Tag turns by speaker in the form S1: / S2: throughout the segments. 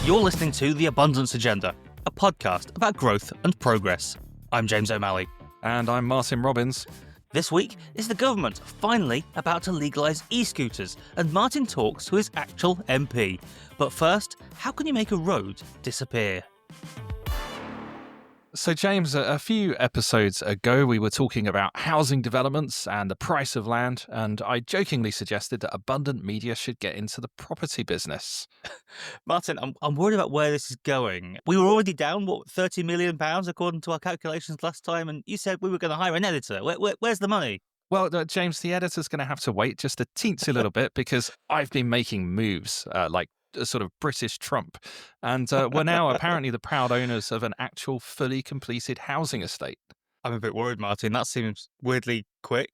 S1: You're listening to The Abundance Agenda, a podcast about growth and progress. I'm James O'Malley.
S2: And I'm Martin Robbins.
S1: This week, is the government finally about to legalise e-scooters? And Martin talks to his actual MP. But first, how can you make a road disappear?
S2: So, James, a few episodes ago, we were talking about housing developments and the price of land, and I jokingly suggested that abundant media should get into the property business.
S1: Martin, I'm worried about where this is going. We were already down, £30 million according to our calculations last time, and you said we were going to hire an editor. Where's the money?
S2: Well, James, the editor's going to have to wait just a teensy little bit because I've been making moves like a sort of British Trump. And we're now apparently the proud owners of an actual fully completed housing estate.
S1: I'm a bit worried, Martin. That seems weirdly quick.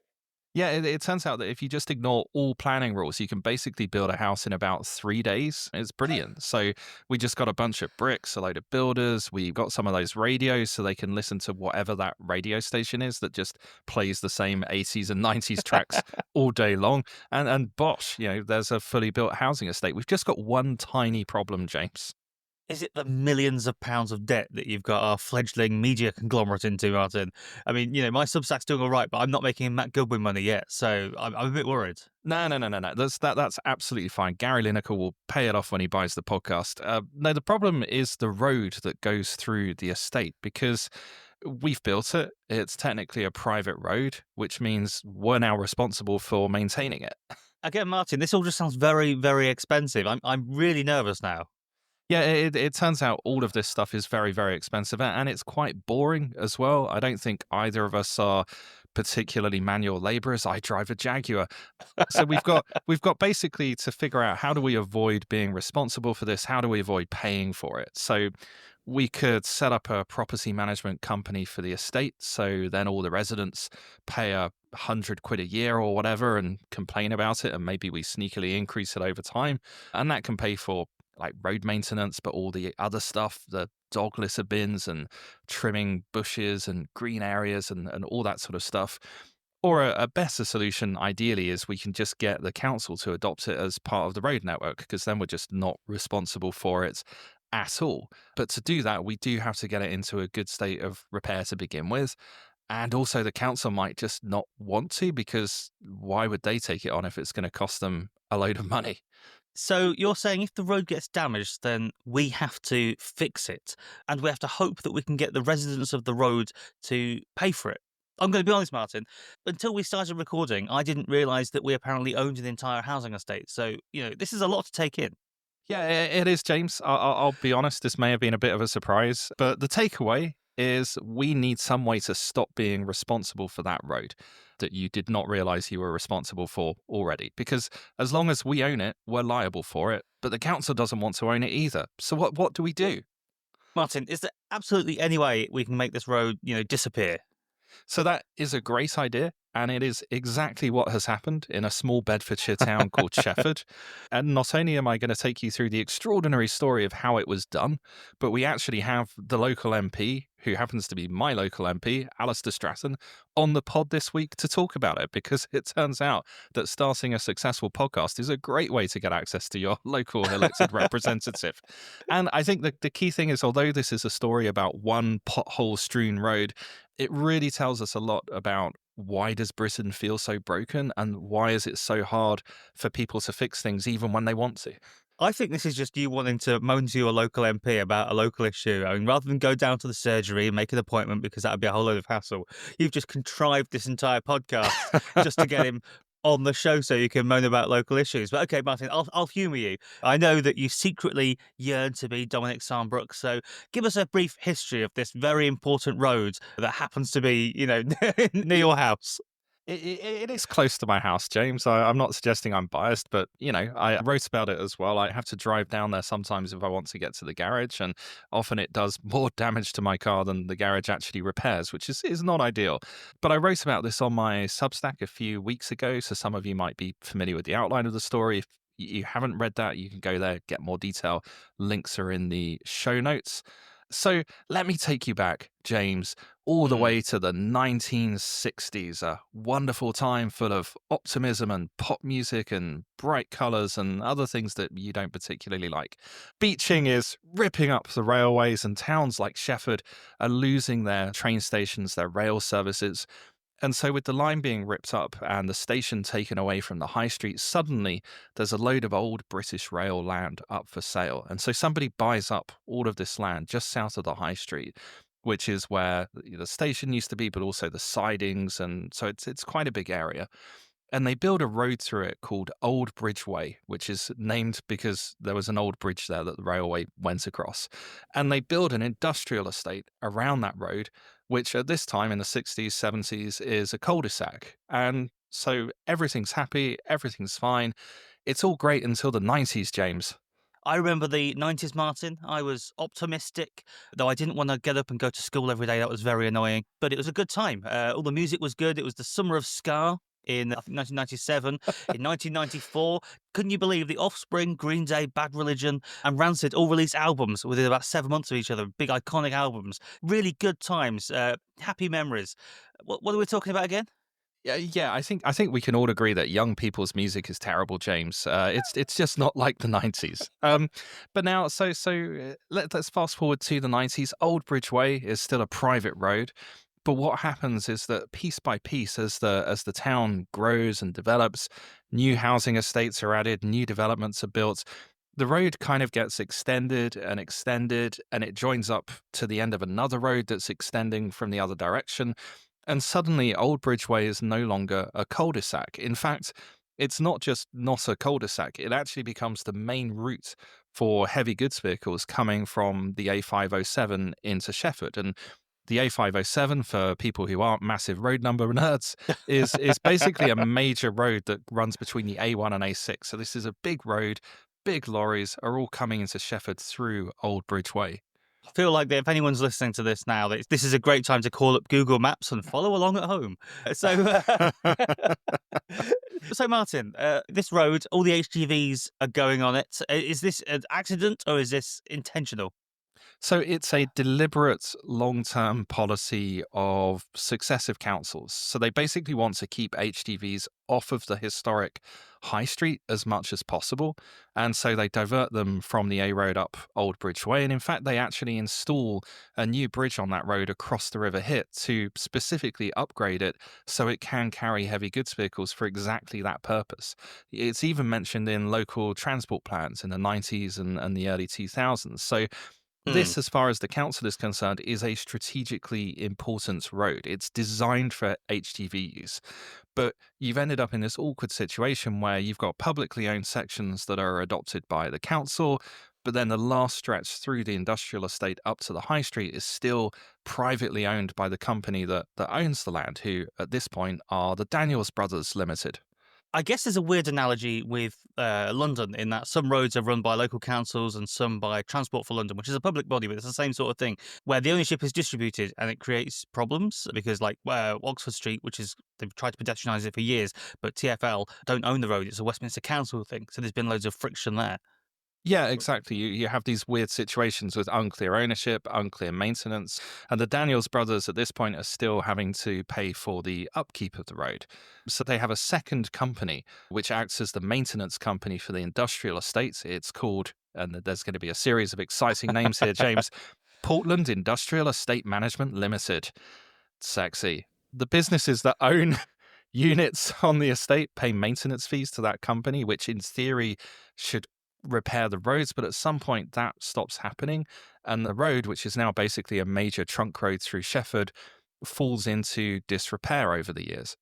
S2: Yeah, it turns out that if you just ignore all planning rules, you can basically build a house in about 3 days. It's brilliant. So we just got a bunch of bricks, a load of builders. We got some of those radios so they can listen to whatever that radio station is that just plays the same 80s and 90s tracks all day long. And bosh, there's a fully built housing estate. We've just got one tiny problem, James.
S1: Is it the millions of pounds of debt that you've got our fledgling media conglomerate into, Martin? I mean, my Substack's doing all right, but I'm not making Matt Goodwin money yet, so I'm a bit worried.
S2: No. That's absolutely fine. Gary Lineker will pay it off when he buys the podcast. No, the problem is the road that goes through the estate because we've built it. It's technically a private road, which means we're now responsible for maintaining it.
S1: Again, Martin, this all just sounds very, very expensive. I'm really nervous now.
S2: Yeah, it turns out all of this stuff is very, very expensive and it's quite boring as well. I don't think either of us are particularly manual labourers. I drive a Jaguar. So we've got basically to figure out how do we avoid being responsible for this? How do we avoid paying for it? So we could set up a property management company for the estate. So then all the residents pay £100 a year or whatever and complain about it. And maybe we sneakily increase it over time. And that can pay for like road maintenance, but all the other stuff, the dog litter bins and trimming bushes and green areas and all that sort of stuff. Or a better solution, ideally, is we can just get the council to adopt it as part of the road network, because then we're just not responsible for it at all. But to do that, we do have to get it into a good state of repair to begin with. And also the council might just not want to, because why would they take it on if it's going to cost them a load of money?
S1: So you're saying if the road gets damaged, then we have to fix it, and we have to hope that we can get the residents of the road to pay for it. I'm going to be honest, Martin. Until we started recording, I didn't realise that we apparently owned an entire housing estate. So, this is a lot to take in.
S2: Yeah, it is, James. I'll be honest, this may have been a bit of a surprise, but the takeaway is we need some way to stop being responsible for that road that you did not realise you were responsible for already. Because as long as we own it, we're liable for it, but the council doesn't want to own it either. So what do we do?
S1: Martin, is there absolutely any way we can make this road, disappear?
S2: So that is a great idea, and it is exactly what has happened in a small Bedfordshire town called Shefford. And not only am I going to take you through the extraordinary story of how it was done, but we actually have the local MP, who happens to be my local MP, Alistair Strathern, on the pod this week to talk about it, because it turns out that starting a successful podcast is a great way to get access to your local elected representative. And I think the key thing is, although this is a story about one pothole-strewn road, it really tells us a lot about why does Britain feel so broken and why is it so hard for people to fix things even when they want to.
S1: I think this is just you wanting to moan to your local MP about a local issue. I mean, rather than go down to the surgery and make an appointment, because that would be a whole load of hassle, you've just contrived this entire podcast just to get him on the show so you can moan about local issues. But okay, Martin, I'll humour you. I know that you secretly yearn to be Dominic Sarnbrook, so give us a brief history of this very important road that happens to be, near your house.
S2: It is close to my house, James. I'm not suggesting I'm biased, but, I wrote about it as well. I have to drive down there sometimes if I want to get to the garage, and often it does more damage to my car than the garage actually repairs, which is not ideal. But I wrote about this on my Substack a few weeks ago, so some of you might be familiar with the outline of the story. If you haven't read that, you can go there, get more detail. Links are in the show notes. So let me take you back, James, all the
S1: Mm.
S2: way to the 1960s, a wonderful time full of optimism and pop music and bright colours and other things that you don't particularly like. Beaching is ripping up the railways, and towns like Shefford are losing their train stations, their rail services. And so, with the line being ripped up and the station taken away from the high street, suddenly there's a load of old British rail land up for sale. And so, somebody buys up all of this land just south of the high street, which is where the station used to be, but also the sidings. And so, it's quite a big area. And they build a road through it called Old Bridge Way, which is named because there was an old bridge there that the railway went across. And they build an industrial estate around that road, which at this time in the 60s, 70s is a cul-de-sac. And so everything's happy, everything's fine. It's all great until the 90s, James.
S1: I remember the 90s, Martin. I was optimistic, though I didn't want to get up and go to school every day. That was very annoying. But it was a good time. All the music was good. It was the summer of ska in, I think, 1997. In 1994, couldn't you believe The Offspring, Green Day, Bad Religion, and Rancid all released albums within about 7 months of each other? Big iconic albums. Really good times. Happy memories. What are we talking about again?
S2: Yeah. I think we can all agree that young people's music is terrible, James. It's just not like the 90s. But now, let's fast forward to the 90s. Old Bridge Way is still a private road. But what happens is that piece by piece, as the town grows and develops, new housing estates are added, new developments are built. The road kind of gets extended, and it joins up to the end of another road that's extending from the other direction. And suddenly, Old Bridgeway is no longer a cul-de-sac. In fact, it's not just not a cul-de-sac, it actually becomes the main route for heavy goods vehicles coming from the A507 into Shefford. And the A507, for people who aren't massive road number nerds, is basically a major road that runs between the A1 and A6. So this is a big road, big lorries are all coming into Shefford through Old Bridgeway.
S1: I feel like that if anyone's listening to this now, that this is a great time to call up Google Maps and follow along at home. So, so Martin, this road, all the HGVs are going on it. Is this an accident or is this intentional?
S2: So it's a deliberate long-term policy of successive councils. So they basically want to keep HDVs off of the historic high street as much as possible. And so they divert them from the A road up Old Bridge Way. And in fact, they actually install a new bridge on that road across the River Hit to specifically upgrade it so it can carry heavy goods vehicles for exactly that purpose. It's even mentioned in local transport plans in the 90s and the early 2000s. So
S1: Hmm.
S2: this, as far as the council is concerned, is a strategically important road. It's designed for HGV use. But you've ended up in this awkward situation where you've got publicly owned sections that are adopted by the council, but then the last stretch through the industrial estate up to the high street is still privately owned by the company that owns the land, who at this point are the Daniels Brothers Limited.
S1: I guess there's a weird analogy with London in that some roads are run by local councils and some by Transport for London, which is a public body, but it's the same sort of thing where the ownership is distributed and it creates problems because, like, Oxford Street, which is they've tried to pedestrianise it for years, but TfL don't own the road; it's a Westminster Council thing, so there's been loads of friction there.
S2: Yeah, exactly. You have these weird situations with unclear ownership, unclear maintenance, and the Daniels brothers at this point are still having to pay for the upkeep of the road. So they have a second company which acts as the maintenance company for the industrial estates. It's called, and there's going to be a series of exciting names here, James, Portland Industrial Estate Management Limited. Sexy. The businesses that own units on the estate pay maintenance fees to that company, which in theory should repair the roads, but at some point that stops happening. And the road, which is now basically a major trunk road through Shefford, falls into disrepair over the years.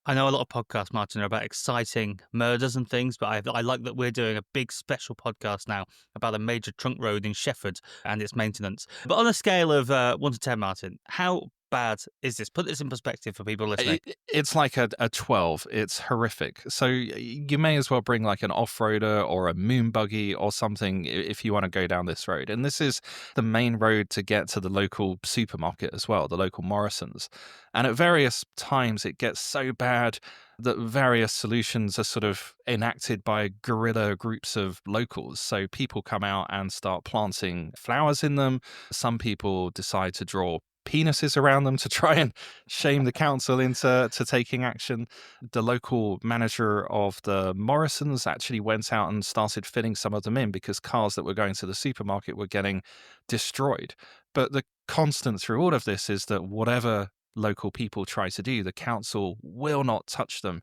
S1: I know a lot of podcasts, Martin, are about exciting murders and things, but I like that we're doing a big special podcast now about a major trunk road in Shefford and its maintenance. But on a scale of 1 to 10, Martin, how bad is this? Put this in perspective for people listening.
S2: It's like a 12. It's horrific. So you may as well bring like an off-roader or a moon buggy or something if you want to go down this road. And this is the main road to get to the local supermarket as well, the local Morrison's. And at various times it gets so bad that various solutions are sort of enacted by guerrilla groups of locals. So people come out and start planting flowers in them. Some people decide to draw penises around them to try and shame the council into taking action. The local manager of the Morrisons actually went out and started filling some of them in because cars that were going to the supermarket were getting destroyed. But the constant through all of this is that whatever local people try to do, the council will not touch them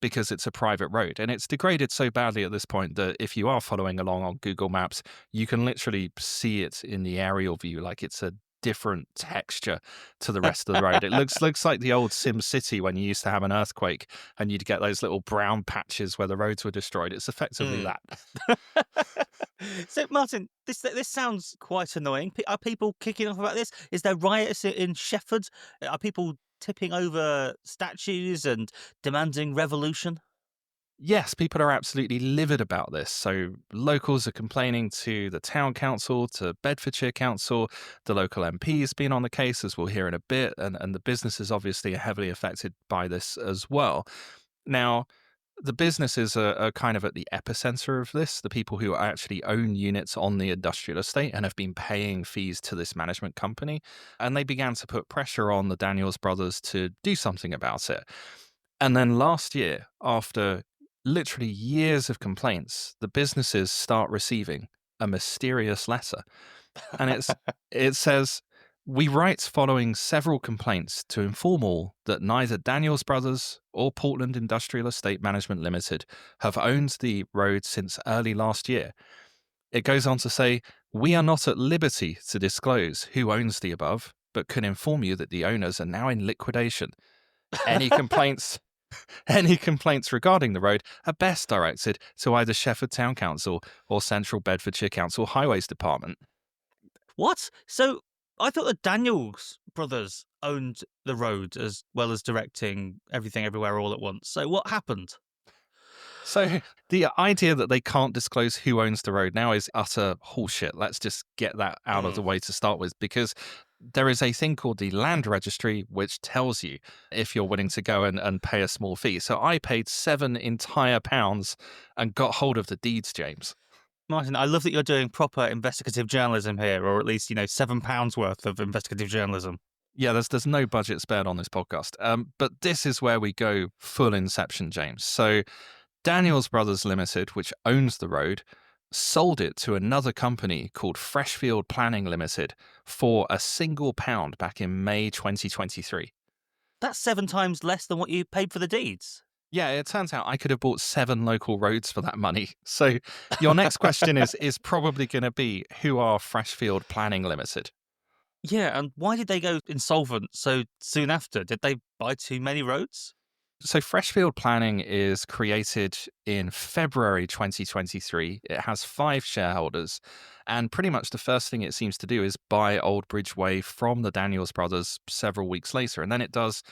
S2: because it's a private road. And it's degraded so badly at this point that if you are following along on Google Maps, you can literally see it in the aerial view like it's a different texture to the rest of the road. It looks like the old Sim City when you used to have an earthquake and you'd get those little brown patches where the roads were destroyed. It's effectively
S1: Mm.
S2: that.
S1: So, Martin, this sounds quite annoying. Are people kicking off about this? Is there riots in Sheffield? Are people tipping over statues and demanding revolution?
S2: Yes, people are absolutely livid about this. So locals are complaining to the town council, to Bedfordshire Council, the local MP has been on the case, as we'll hear in a bit, and the businesses obviously are heavily affected by this as well. Now, the businesses are kind of at the epicenter of this, the people who actually own units on the industrial estate and have been paying fees to this management company. And they began to put pressure on the Daniels brothers to do something about it. And then last year, after literally years of complaints, the businesses start receiving a mysterious letter. And it says, "We write following several complaints to inform all that neither Daniels Brothers or Portland Industrial Estate Management Limited have owned the road since early last year." It goes on to say, "We are not at liberty to disclose who owns the above, but can inform you that the owners are now in liquidation. Any complaints any complaints regarding the road are best directed to either Sheffield Town Council or Central Bedfordshire Council Highways Department."
S1: What? So I thought the Daniels brothers owned the road as well as directing everything everywhere all at once. So what happened?
S2: So the idea that they can't disclose who owns the road now is utter horseshit. Let's just get that out of the
S1: Mm.
S2: way to start with, because there is a thing called the land registry, which tells you if you're willing to go and pay a small fee. So I paid £7 entire pounds and got hold of the deeds, James.
S1: Martin, I love that you're doing proper investigative journalism here, or at least, £7 worth of investigative journalism.
S2: Yeah, there's no budget spared on this podcast. But this is where we go full inception, James. So Daniels Brothers Limited, which owns the road, sold it to another company called Freshfield Planning Limited for £1 back in May 2023.
S1: That's 7 times less than what you paid for the deeds.
S2: Yeah, it turns out I could have bought 7 local roads for that money. So your next question is probably going to be, who are Freshfield Planning Limited?
S1: Yeah, and why did they go insolvent so soon after? Did they buy too many roads?
S2: So Freshfield Planning is created in February 2023. It has 5 shareholders, and pretty much the first thing it seems to do is buy Old Bridge Way from the Daniels brothers several weeks later, and then it does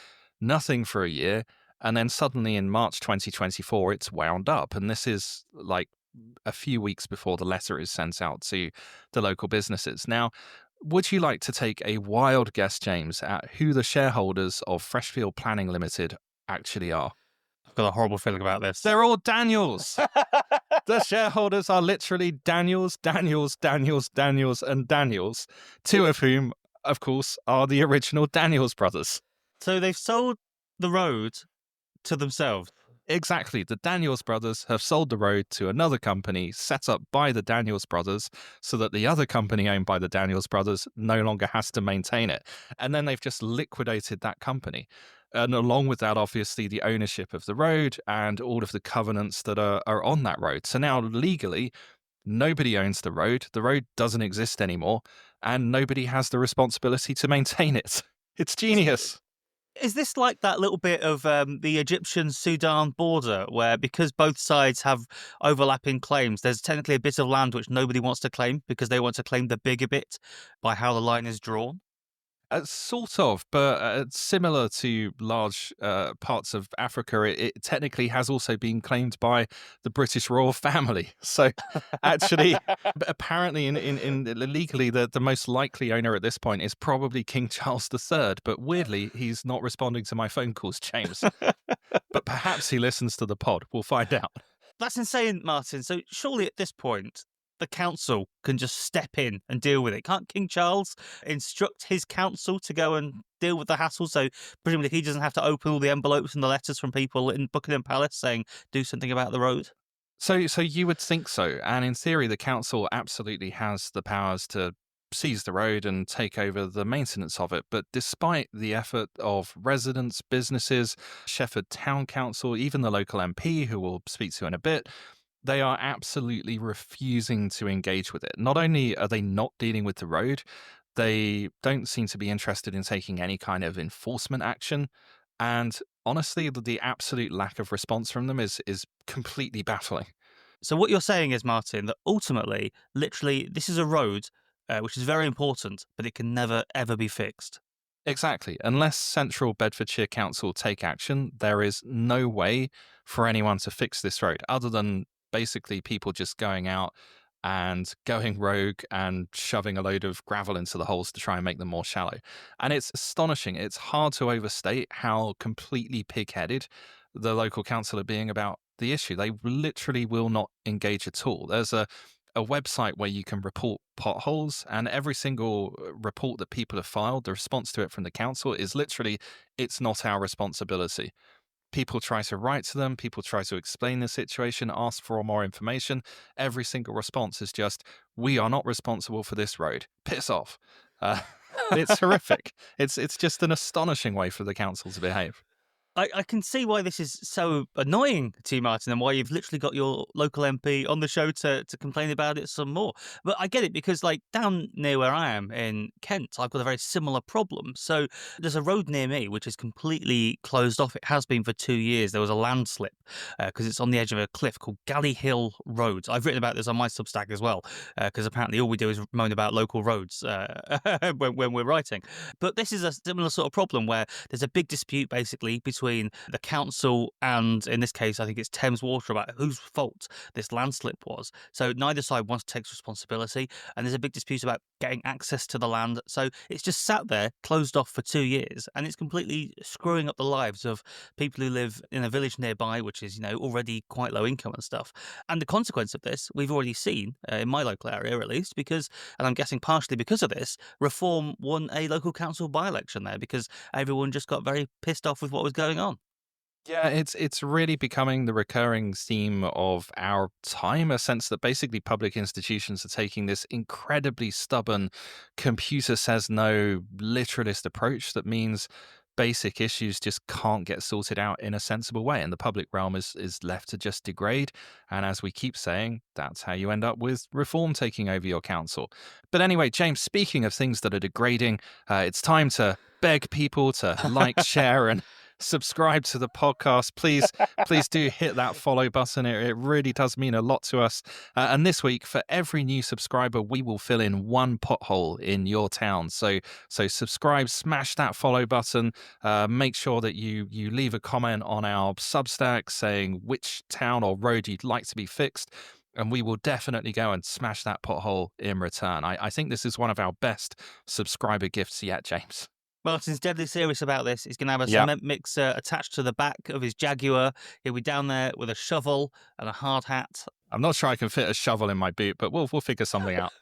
S2: nothing for a year, and then suddenly in March 2024 it's wound up, and this is like a few weeks before the letter is sent out to the local businesses. Now, would you like to take a wild guess, James, at who the shareholders of Freshfield Planning Limited actually are?
S1: I've got a horrible feeling about this.
S2: They're all Daniels. The shareholders are literally Daniels, Daniels, Daniels, Daniels, and Daniels, 2 of whom, of course, are the original Daniels brothers.
S1: So they've sold the road to themselves.
S2: Exactly. The Daniels brothers have sold the road to another company set up by the Daniels brothers so that the other company owned by the Daniels brothers no longer has to maintain it. And then they've just liquidated that company. And along with that, obviously, the ownership of the road and all of the covenants that are on that road. So now legally, nobody owns the road. The road doesn't exist anymore, and nobody has the responsibility to maintain it. It's genius.
S1: Is this like that little bit of the Egyptian-Sudan border where because both sides have overlapping claims, there's technically a bit of land which nobody wants to claim because they want to claim the bigger bit by how the line is drawn?
S2: Sort of, but similar to large parts of Africa, it technically has also been claimed by the British royal family. So, actually, apparently, in legally, the most likely owner at this point is probably King Charles III. But weirdly, he's not responding to my phone calls, James. But perhaps he listens to the pod. We'll find out.
S1: That's insane, Martin. So surely at this point, the council can just step in and deal with it? Can't King Charles instruct his council to go and deal with the hassle? So presumably he doesn't have to open all the envelopes and the letters from people in Buckingham Palace saying, do something about the road?
S2: So you would think so, and in theory, the council absolutely has the powers to seize the road and take over the maintenance of it. But despite the effort of residents, businesses, Shefford Town Council, even the local MP, who we'll speak to in a bit, they are absolutely refusing to engage with it. Not only are they not dealing with the road, they don't seem to be interested in taking any kind of enforcement action. And honestly, the absolute lack of response from them is completely baffling.
S1: So what you're saying is, Martin, that ultimately, literally, this is a road which is very important, but it can never, ever be fixed.
S2: Exactly. Unless Central Bedfordshire Council take action, there is no way for anyone to fix this road other than basically people just going out and going rogue and shoving a load of gravel into the holes to try and make them more shallow. And it's astonishing. It's hard to overstate how completely pig-headed the local council are being about the issue. They literally will not engage at all. There's a website where you can report potholes, and every single report that people have filed, the response to it from the council is literally, it's not our responsibility. People try to write to them, people try to explain the situation, ask for more information. Every single response is just, we are not responsible for this road. Piss off. Uh, it's horrific. It's just an astonishing way for the council to behave.
S1: I can see why this is so annoying to you, Martin, and why you've literally got your local MP on the show to complain about it some more. But I get it because, like, down near where I am in Kent, I've got a very similar problem. So there's a road near me which is completely closed off. It has been for 2 years. There was a landslip because it's on the edge of a cliff called Galley Hill Road. I've written about this on my Substack as well because apparently all we do is moan about local roads when we're writing. But this is a similar sort of problem where there's a big dispute basically between the council and, in this case, I think it's Thames Water about whose fault this landslip was. So neither side wants to take responsibility, and there's a big dispute about getting access to the land. So it's just sat there, closed off for 2 years, and it's completely screwing up the lives of people who live in a village nearby, which is, already quite low income and stuff. And the consequence of this, we've already seen in my local area, at least, because, and I'm guessing partially because of this, Reform won a local council by-election there because everyone just got very pissed off with what was going on.
S2: Yeah, it's really becoming the recurring theme of our time, a sense that basically public institutions are taking this incredibly stubborn computer says no literalist approach that means basic issues just can't get sorted out in a sensible way, and the public realm is left to just degrade. And as we keep saying, that's how you end up with reform taking over your council. But anyway, James, speaking of things that are degrading, it's time to beg people to like, share, and subscribe to the podcast. Please do hit that follow button. It really does mean a lot to us. And this week, for every new subscriber, we will fill in one pothole in your town. So subscribe, smash that follow button. Make sure that you leave a comment on our Substack saying which town or road you'd like to be fixed. And we will definitely go and smash that pothole in return. I think this is one of our best subscriber gifts yet, James.
S1: Martin's deadly serious about this. He's going to have a
S2: Yeah.
S1: cement mixer attached to the back of his Jaguar. He'll be down there with a shovel and a hard hat.
S2: I'm not sure I can fit a shovel in my boot, but we'll figure something out.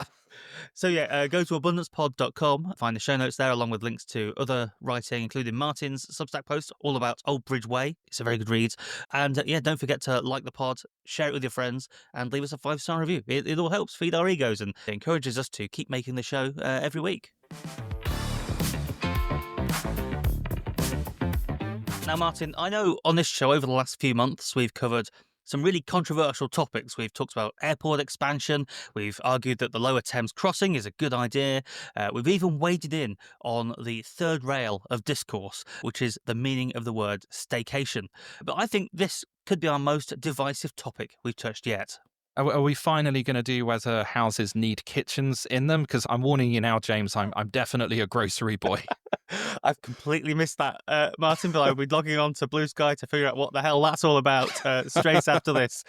S1: So yeah, go to abundancepod.com, find the show notes there along with links to other writing, including Martin's Substack post all about Old Bridge Way. It's a very good read. And yeah, don't forget to like the pod, share it with your friends, and leave us a 5-star review. It all helps feed our egos and encourages us to keep making the show every week. Now, Martin, I know on this show over the last few months we've covered some really controversial topics. We've talked about airport expansion. We've argued that the Lower Thames crossing is a good idea. We've even waded in on the third rail of discourse, which is the meaning of the word staycation. But I think this could be our most divisive topic we've touched yet.
S2: Are we finally going to do whether houses need kitchens in them? Because I'm warning you now, James, I'm definitely a grocery boy.
S1: I've completely missed that, Martin, but I'll be logging on to Blue Sky to figure out what the hell that's all about straight after this.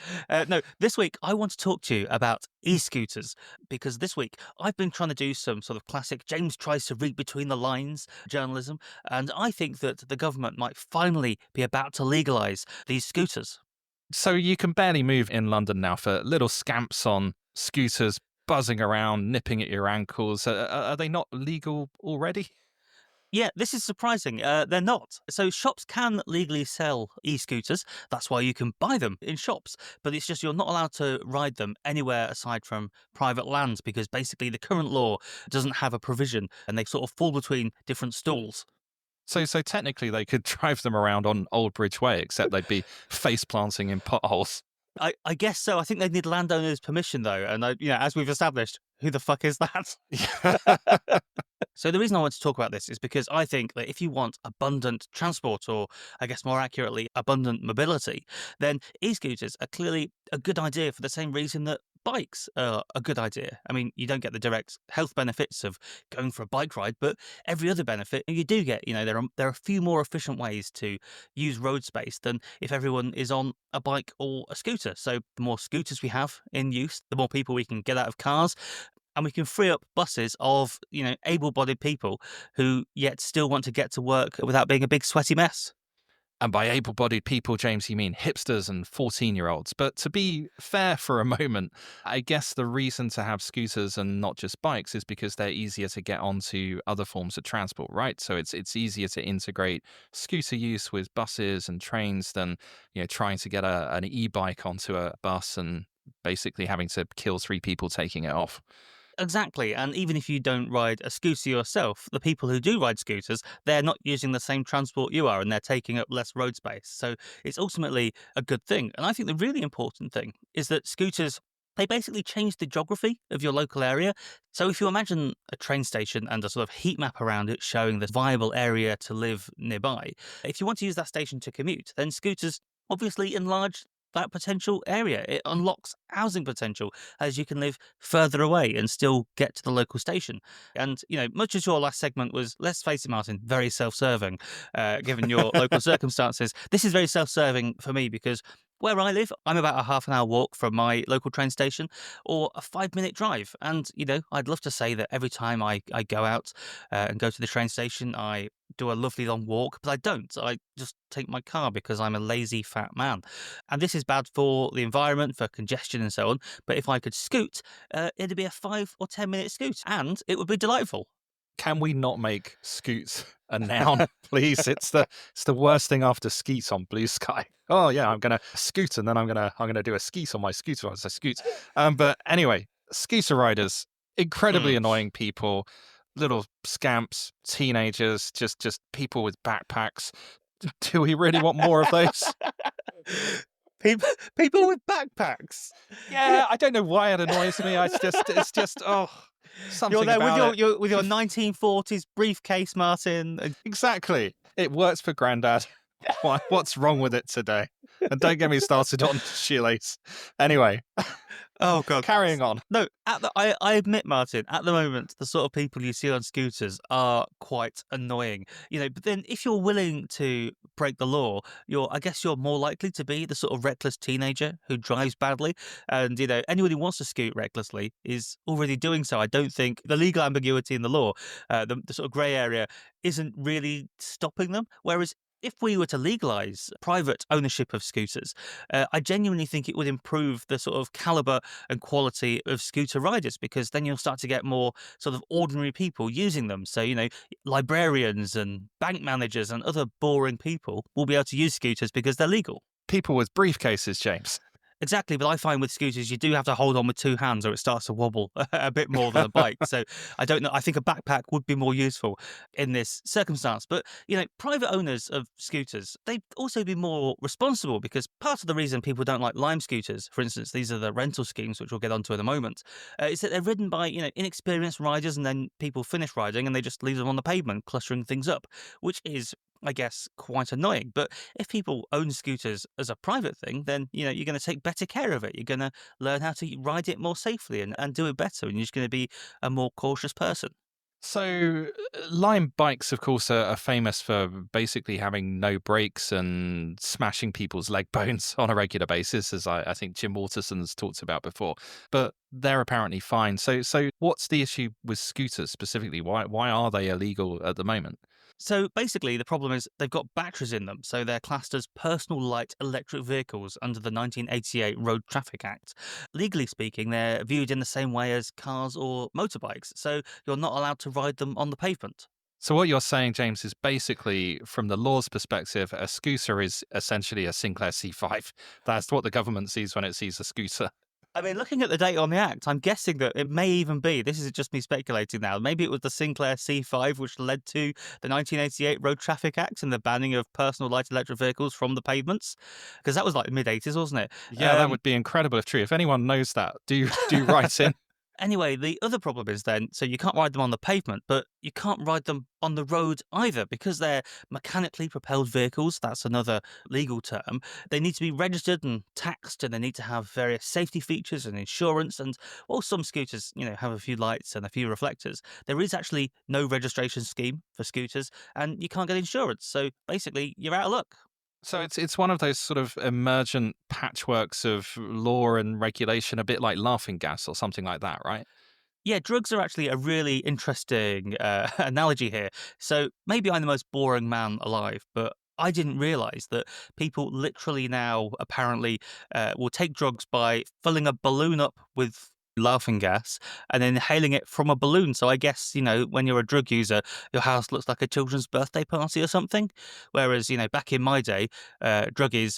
S1: No, this week I want to talk to you about e-scooters because this week I've been trying to do some sort of classic James tries to read between the lines journalism, and I think that the government might finally be about to legalise these scooters.
S2: So you can barely move in London now for little scamps on scooters buzzing around, nipping at your ankles. Are they not legal already?
S1: Yeah, this is surprising. They're not. So shops can legally sell e-scooters. That's why you can buy them in shops. But it's just you're not allowed to ride them anywhere aside from private lands because basically the current law doesn't have a provision and they sort of fall between different stalls.
S2: So technically, they could drive them around on Old Bridge Way, except they'd be face planting in potholes.
S1: I guess so. I think they need landowners' permission though, and as we've established, who the fuck is that? So the reason I want to talk about this is because I think that if you want abundant transport, or I guess more accurately, abundant mobility, then e-scooters are clearly a good idea for the same reason that bikes are a good idea. I mean, you don't get the direct health benefits of going for a bike ride, but every other benefit you do get. There are a few more efficient ways to use road space than if everyone is on a bike or a scooter. So the more scooters we have in use, the more people we can get out of cars, and we can free up buses of, able-bodied people who yet still want to get to work without being a big sweaty mess.
S2: And by able bodied people, James, you mean hipsters and 14-year-olds. But to be fair for a moment, I guess the reason to have scooters and not just bikes is because they're easier to get onto other forms of transport, right? So it's easier to integrate scooter use with buses and trains than, trying to get an e-bike onto a bus and basically having to kill three people taking it off.
S1: Exactly, and even if you don't ride a scooter yourself, the people who do ride scooters, they're not using the same transport you are, and they're taking up less road space. So it's ultimately a good thing. And I think the really important thing is that scooters, they basically change the geography of your local area. So if you imagine a train station and a sort of heat map around it showing the viable area to live nearby, if you want to use that station to commute, then scooters obviously enlarge that potential area. It unlocks housing potential as you can live further away and still get to the local station. And, much as your last segment was, let's face it, Martin, very self serving, given your local circumstances, this is very self serving for me because where I live, I'm about a half an hour walk from my local train station or a 5-minute drive. And, I'd love to say that every time I go out and go to the train station, I do a lovely long walk, but I don't. I just take my car because I'm a lazy fat man. And this is bad for the environment, for congestion and so on. But if I could scoot, it'd be a 5 or 10 minute scoot and it would be delightful.
S2: Can we not make scoots a noun, please? It's the worst thing after skeet on Blue Sky. Oh yeah, I'm gonna scoot and then I'm gonna do a skeet on my scooter as I scoot. But anyway, scooter riders, incredibly
S1: Hmm.
S2: annoying people, little scamps, teenagers, just people with backpacks. Do we really want more of those?
S1: people, people with backpacks.
S2: Yeah, I don't know why it annoys me. It's just
S1: You're
S2: something
S1: there with
S2: about
S1: your,
S2: it.
S1: with your 1940s briefcase, Martin.
S2: Exactly. It works for Grandad. What's wrong with it today? And don't get me started on shoelace. Anyway,
S1: Oh God.
S2: carrying on.
S1: No, I admit, Martin, at the moment, the sort of people you see on scooters are quite annoying. But then if you're willing to break the law, I guess you're more likely to be the sort of reckless teenager who drives badly. And, anyone who wants to scoot recklessly is already doing so. I don't think the legal ambiguity in the law, the sort of grey area, isn't really stopping them. Whereas if we were to legalise private ownership of scooters, I genuinely think it would improve the sort of calibre and quality of scooter riders because then you'll start to get more sort of ordinary people using them. So, librarians and bank managers and other boring people will be able to use scooters because they're legal.
S2: People with briefcases, James.
S1: Exactly, but I find with scooters you do have to hold on with two hands or it starts to wobble a bit more than a bike. So I don't know. I think a backpack would be more useful in this circumstance. But private owners of scooters, they'd also be more responsible because part of the reason people don't like Lime scooters, for instance, these are the rental schemes which we'll get onto in a moment, is that they're ridden by inexperienced riders and then people finish riding and they just leave them on the pavement clustering things up, which is, I guess, quite annoying. But if people own scooters as a private thing, then you're going to take better care of it. You're going to learn how to ride it more safely and do it better, and you're just going to be a more cautious person.
S2: So, Lime bikes, of course, are famous for basically having no brakes and smashing people's leg bones on a regular basis, as I think Jim Waterson's talked about before. But they're apparently fine. So what's the issue with scooters specifically? Why are they illegal at the moment?
S1: So basically, the problem is they've got batteries in them, so they're classed as personal light electric vehicles under the 1988 Road Traffic Act. Legally speaking, they're viewed in the same way as cars or motorbikes, so you're not allowed to ride them on the pavement.
S2: So what you're saying, James, is basically from the law's perspective, a scooter is essentially a Sinclair C5. That's what the government sees when it sees a scooter.
S1: I mean, looking at the date on the Act, I'm guessing that it may even be, this is just me speculating now, maybe it was the Sinclair C5 which led to the 1988 Road Traffic Act and the banning of personal light electric vehicles from the pavements, because that was like the mid-80s, wasn't it?
S2: Yeah, that would be incredible if true. If anyone knows that, do write in.
S1: Anyway, the other problem is then, so you can't ride them on the pavement, but you can't ride them on the road either because they're mechanically propelled vehicles. That's another legal term. They need to be registered and taxed, and they need to have various safety features and insurance. And while some scooters, have a few lights and a few reflectors, there is actually no registration scheme for scooters, and you can't get insurance. So basically, you're out of luck.
S2: So it's one of those sort of emergent patchworks of law and regulation, a bit like laughing gas or something like that, right?
S1: Yeah, drugs are actually a really interesting analogy here. So maybe I'm the most boring man alive, but I didn't realize that people literally now apparently will take drugs by filling a balloon up with laughing gas and then inhaling it from a balloon. So I guess, when you're a drug user, your house looks like a children's birthday party or something. Whereas, back in my day, druggies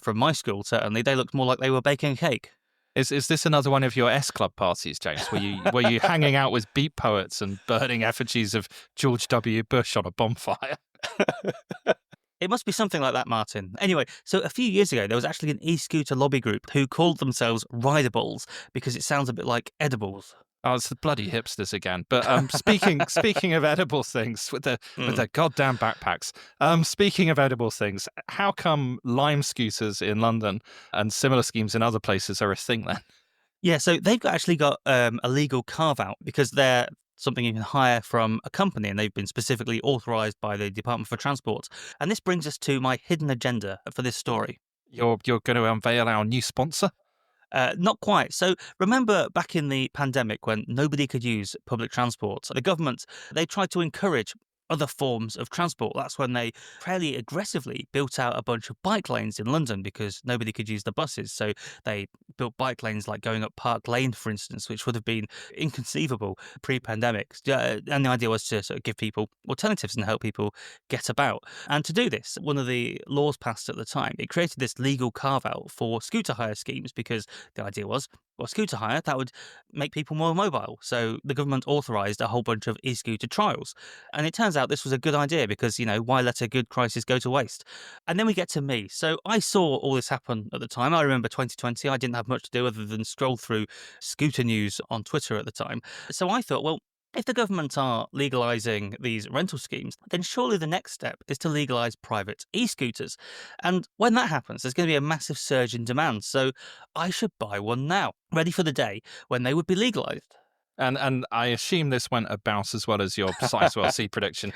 S1: from my school, certainly, they looked more like they were baking a cake.
S2: Is this another one of your S Club parties, James? Were you hanging out with beat poets and burning effigies of George W. Bush on a bonfire?
S1: It must be something like that, Martin. Anyway, so a few years ago, there was actually an e-scooter lobby group who called themselves Ridables because it sounds a bit like edibles.
S2: Oh, it's the bloody hipsters again. But speaking of edible things with the goddamn backpacks. Speaking of edible things, how come Lime scooters in London and similar schemes in other places are a thing then?
S1: Yeah, so they've actually got a legal carve out because they're something you can hire from a company and they've been specifically authorised by the Department for Transport. And this brings us to my hidden agenda for this story.
S2: You're going to unveil our new sponsor?
S1: Not quite. So remember back in the pandemic when nobody could use public transport, the government, they tried to encourage other forms of transport. That's when they fairly aggressively built out a bunch of bike lanes in London because nobody could use the buses. So they built bike lanes like going up Park Lane, for instance, which would have been inconceivable pre-pandemic. And the idea was to sort of give people alternatives and help people get about. And to do this, one of the laws passed at the time, it created this legal carve-out for scooter hire schemes because the idea was, well, scooter hire, that would make people more mobile. So the government authorised a whole bunch of e-scooter trials. And it turns out this was a good idea because, why let a good crisis go to waste? And then we get to me. So I saw all this happen at the time. I remember 2020, I didn't have much to do other than scroll through scooter news on Twitter at the time. So I thought, well, if the government are legalising these rental schemes, then surely the next step is to legalise private e-scooters. And when that happens, there's going to be a massive surge in demand. So I should buy one now, ready for the day when they would be legalised.
S2: And I assume this went about as well as your Sizewell C prediction.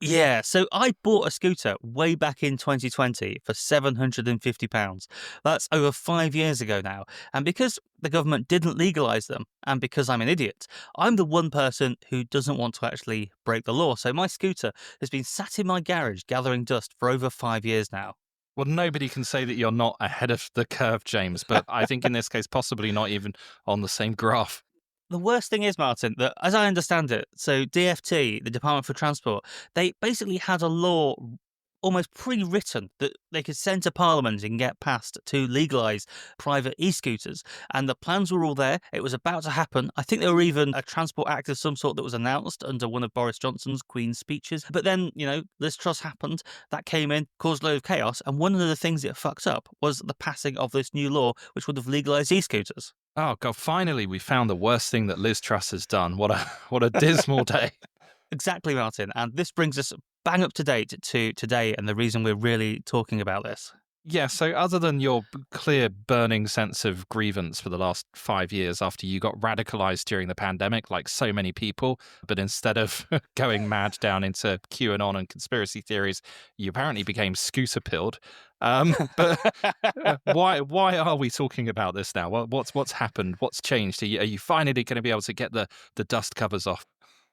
S1: Yeah, so I bought a scooter way back in 2020 for £750. That's over 5 years ago now. And because the government didn't legalise them, and because I'm an idiot, I'm the one person who doesn't want to actually break the law. So my scooter has been sat in my garage gathering dust for over 5 years now.
S2: Well, nobody can say that you're not ahead of the curve, James, but I think in this case, possibly not even on the same graph.
S1: The worst thing is, Martin, that as I understand it, so DFT, the Department for Transport, they basically had a law almost pre-written that they could send to Parliament and get passed to legalise private e-scooters. And the plans were all there. It was about to happen. I think there were even a Transport Act of some sort that was announced under one of Boris Johnson's Queen's speeches. But then, Liz Truss happened. That came in, caused a load of chaos. And one of the things it fucked up was the passing of this new law, which would have legalised e-scooters.
S2: Oh, God, finally we found the worst thing that Liz Truss has done. What a dismal day.
S1: Exactly, Martin. And this brings us bang up to date to today and the reason we're really talking about this.
S2: Yeah, so other than your clear burning sense of grievance for the last 5 years after you got radicalized during the pandemic, like so many people, but instead of going mad down into QAnon and conspiracy theories, you apparently became scooter pilled. But why are we talking about this now? What's happened? What's changed? Are you finally going to be able to get the dust covers off?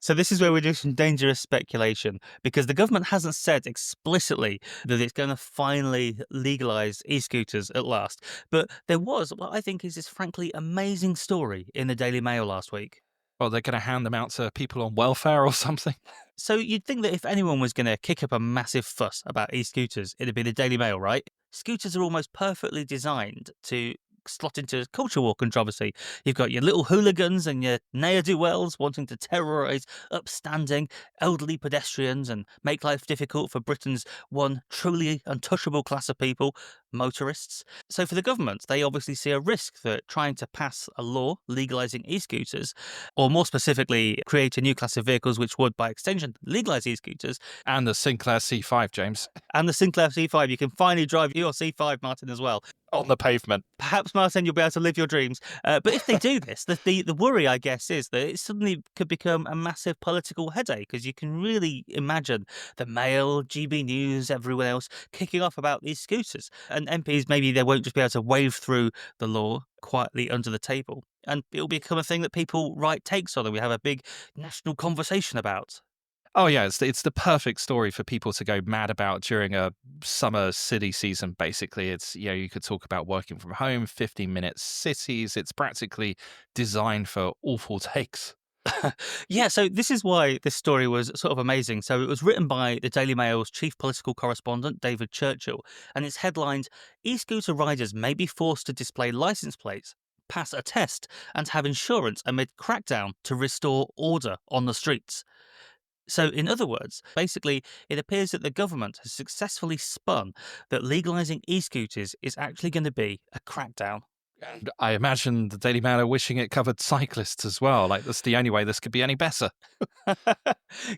S1: So this is where we do some dangerous speculation because the government hasn't said explicitly that it's going to finally legalise e-scooters at last. But there was what I think is this frankly amazing story in the Daily Mail last week.
S2: Well, they're going to hand them out to people on welfare or something.
S1: So you'd think that if anyone was going to kick up a massive fuss about e-scooters, it'd be the Daily Mail, right? Scooters are almost perfectly designed to slot into culture war controversy. You've got your little hooligans and your ne'er-do-wells wanting to terrorise upstanding elderly pedestrians and make life difficult for Britain's one truly untouchable class of people, motorists. So for the government, they obviously see a risk that trying to pass a law legalising e-scooters, or more specifically, create a new class of vehicles which would, by extension, legalise e-scooters,
S2: And the Sinclair C5, James,
S1: and the Sinclair C5. You can finally drive your C5, Martin, as well.
S2: on the pavement.
S1: Perhaps, Martin, you'll be able to live your dreams. But if they do this, the worry, I guess, is that it suddenly could become a massive political headache, because you can really imagine the Mail, GB News, everyone else kicking off about these scooters. And MPs, maybe they won't just be able to wave through the law quietly under the table. And it'll become a thing that people write takes on and we have a big national conversation about.
S2: Oh yeah, it's the perfect story for people to go mad about during a summer city season. Basically, it's you could talk about working from home, 15-minute cities. It's practically designed for awful takes.
S1: Yeah, so this is why this story was sort of amazing. So it was written by the Daily Mail's chief political correspondent, David Churchill, and it's headlined E-scooter riders may be forced to display license plates, pass a test, and have insurance amid crackdown to restore order on the streets. So, in other words, basically, it appears that the government has successfully spun that legalising e scooters is actually going to be a crackdown.
S2: And I imagine the Daily Mail are wishing it covered cyclists as well. Like, that's the only way this could be any better.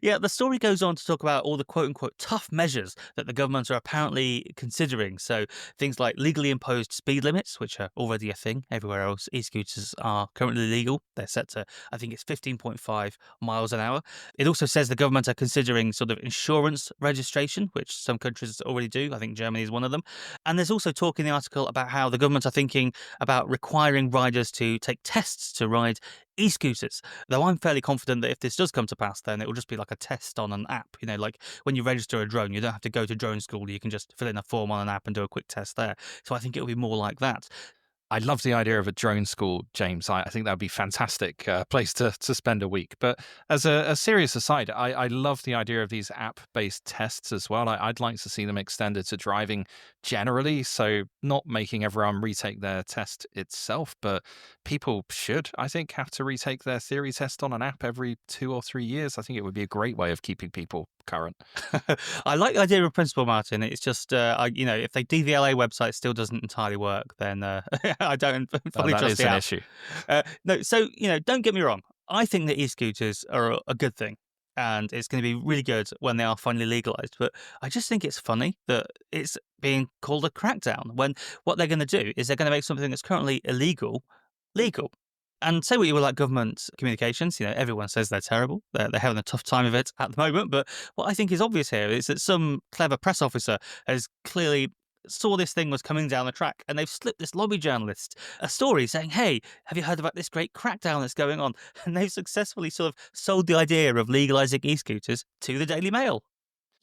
S1: Yeah, the story goes on to talk about all the quote unquote tough measures that the government are apparently considering. So things like legally imposed speed limits, which are already a thing everywhere else. E scooters are currently legal. They're set to, I think it's 15.5 miles an hour. It also says the government are considering sort of insurance registration, which some countries already do. I think Germany is one of them. And there's also talk in the article about how the government are thinking about requiring riders to take tests to ride e-scooters. Though I'm fairly confident that if this does come to pass, then it will just be like a test on an app. You know, like when you register a drone, you don't have to go to drone school. You can just fill in a form on an app and do a quick test there. So I think it'll be more like that.
S2: I love the idea of a drone school, James. I think that would be fantastic place to spend a week. But as a serious aside, I love the idea of these app-based tests as well. I'd like to see them extended to driving generally. So not making everyone retake their test itself, but people should, I think, have to retake their theory test on an app every 2 or 3 years. I think it would be a great way of keeping people current.
S1: I like the idea of principle, Martin. It's just, if the DVLA website still doesn't entirely work, then I don't fully
S2: That
S1: trust
S2: is
S1: the
S2: an
S1: app.
S2: issue.
S1: No, so, don't get me wrong. I think that e-scooters are a good thing. And it's going to be really good when they are finally legalized. But I just think it's funny that it's being called a crackdown when what they're going to do is they're going to make something that's currently illegal legal. And say what you will like government communications, everyone says they're terrible. They're having a tough time of it at the moment. But what I think is obvious here is that some clever press officer has clearly saw this thing was coming down the track and they've slipped this lobby journalist a story saying, hey, have you heard about this great crackdown that's going on? And they've successfully sort of sold the idea of legalising e-scooters to the Daily Mail.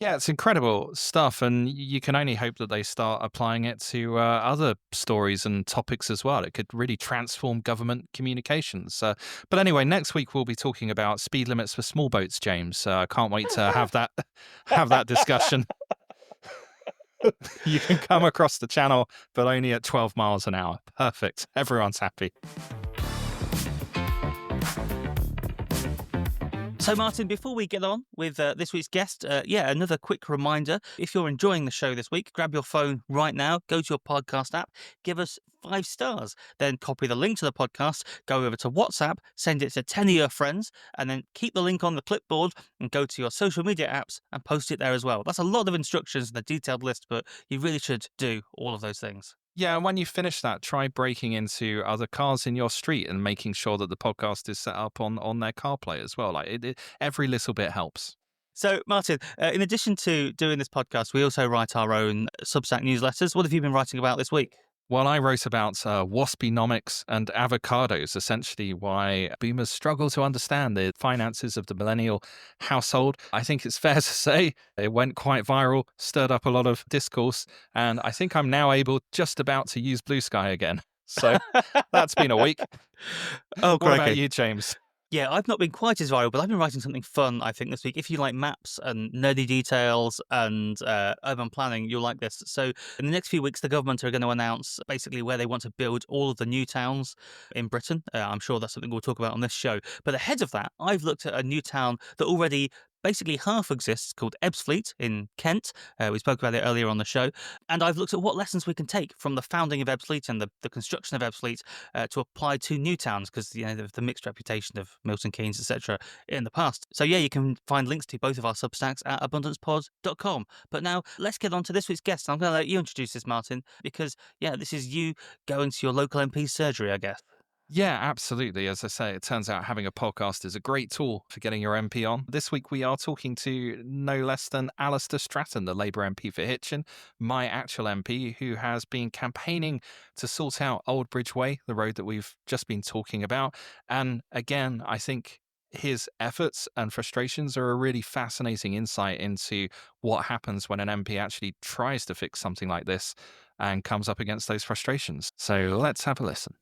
S2: Yeah, it's incredible stuff, and you can only hope that they start applying it to other stories and topics as well. It could really transform government communications. But anyway, next week we'll be talking about speed limits for small boats, James. I can't wait to have that discussion. You can come across the channel, but only at 12 miles an hour. Perfect. Everyone's happy.
S1: So, Martin, before we get on with this week's guest, another quick reminder. If you're enjoying the show this week, grab your phone right now, go to your podcast app, give us 5 stars, then copy the link to the podcast, go over to WhatsApp, send it to 10 of your friends, and then keep the link on the clipboard and go to your social media apps and post it there as well. That's a lot of instructions and a detailed list, but you really should do all of those things.
S2: Yeah, and when you finish that, try breaking into other cars in your street and making sure that the podcast is set up on their CarPlay as well. Every little bit helps.
S1: So, Martin, in addition to doing this podcast, we also write our own Substack newsletters. What have you been writing about this week?
S2: Well, I wrote about waspinomics and avocados, essentially why boomers struggle to understand the finances of the millennial household. I think it's fair to say it went quite viral, stirred up a lot of discourse, and I think I'm now able just about to use Blue Sky again. So that's been a week.
S1: Oh,
S2: What about
S1: crikey.
S2: you, James?
S1: Yeah, I've not been quite as viral, but I've been writing something fun, I think, this week. If you like maps and nerdy details and urban planning, you'll like this. So, in the next few weeks, the government are going to announce basically where they want to build all of the new towns in Britain. I'm sure that's something we'll talk about on this show. But ahead of that, I've looked at a new town that already basically half exists called Ebbsfleet in Kent. We spoke about it earlier on the show. And I've looked at what lessons we can take from the founding of Ebbsfleet and the construction of Ebbsfleet to apply to new towns because the mixed reputation of Milton Keynes, etc., in the past. So yeah, you can find links to both of our Substacks at abundancepod.com. But now let's get on to this week's guest. I'm going to let you introduce this, Martin, because yeah, this is you going to your local MP's surgery, I guess.
S2: Yeah, absolutely. As I say, it turns out having a podcast is a great tool for getting your MP on. This week, we are talking to no less than Alistair Strathern, the Labour MP for Hitchin, my actual MP, who has been campaigning to sort out Old Bridge Way, the road that we've just been talking about. And again, I think his efforts and frustrations are a really fascinating insight into what happens when an MP actually tries to fix something like this and comes up against those frustrations. So let's have a listen.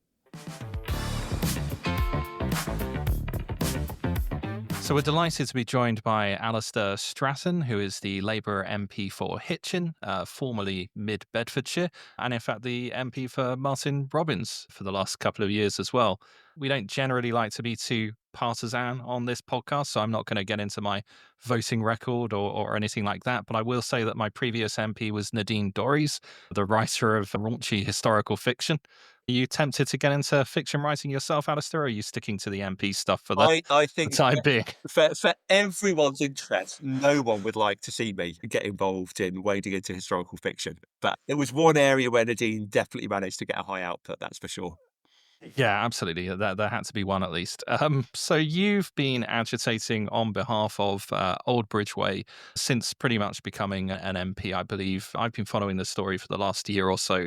S2: So we're delighted to be joined by Alistair Strathern, who is the Labour MP for Hitchin, formerly Mid Bedfordshire, and in fact the MP for Martin Robbins for the last couple of years as well. We don't generally like to be too partisan on this podcast, so I'm not going to get into my voting record or anything like that. But I will say that my previous MP was Nadine Dorries, the writer of raunchy historical fiction. Are you tempted to get into fiction writing yourself, Alistair, or are you sticking to the MP stuff for
S3: I
S2: the
S3: think
S2: time being?
S3: for everyone's interest, no one would like to see me get involved in wading into historical fiction. But there was one area where Nadine definitely managed to get a high output, that's for sure.
S2: Yeah, absolutely. There had to be one at least. So you've been agitating on behalf of Old Bridgeway since pretty much becoming an MP, I believe. I've been following the story for the last year or so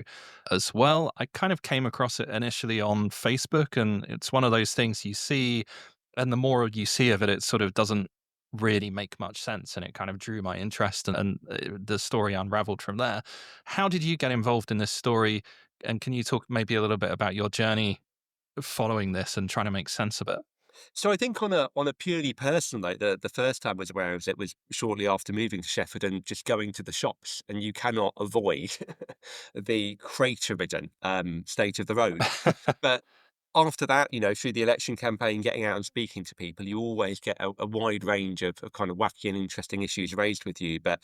S2: as well. I kind of came across it initially on Facebook, and it's one of those things you see, and the more you see of it, it sort of doesn't really make much sense, and it kind of drew my interest, and the story unraveled from there. How did you get involved in this story? And can you talk maybe a little bit about your journey following this and trying to make sense of it?
S3: So I think on a purely personal note, the first time I was aware of it was shortly after moving to Sheffield and just going to the shops, and you cannot avoid the crater-ridden state of the road. But after that, through the election campaign, getting out and speaking to people, you always get a wide range of kind of wacky and interesting issues raised with you. But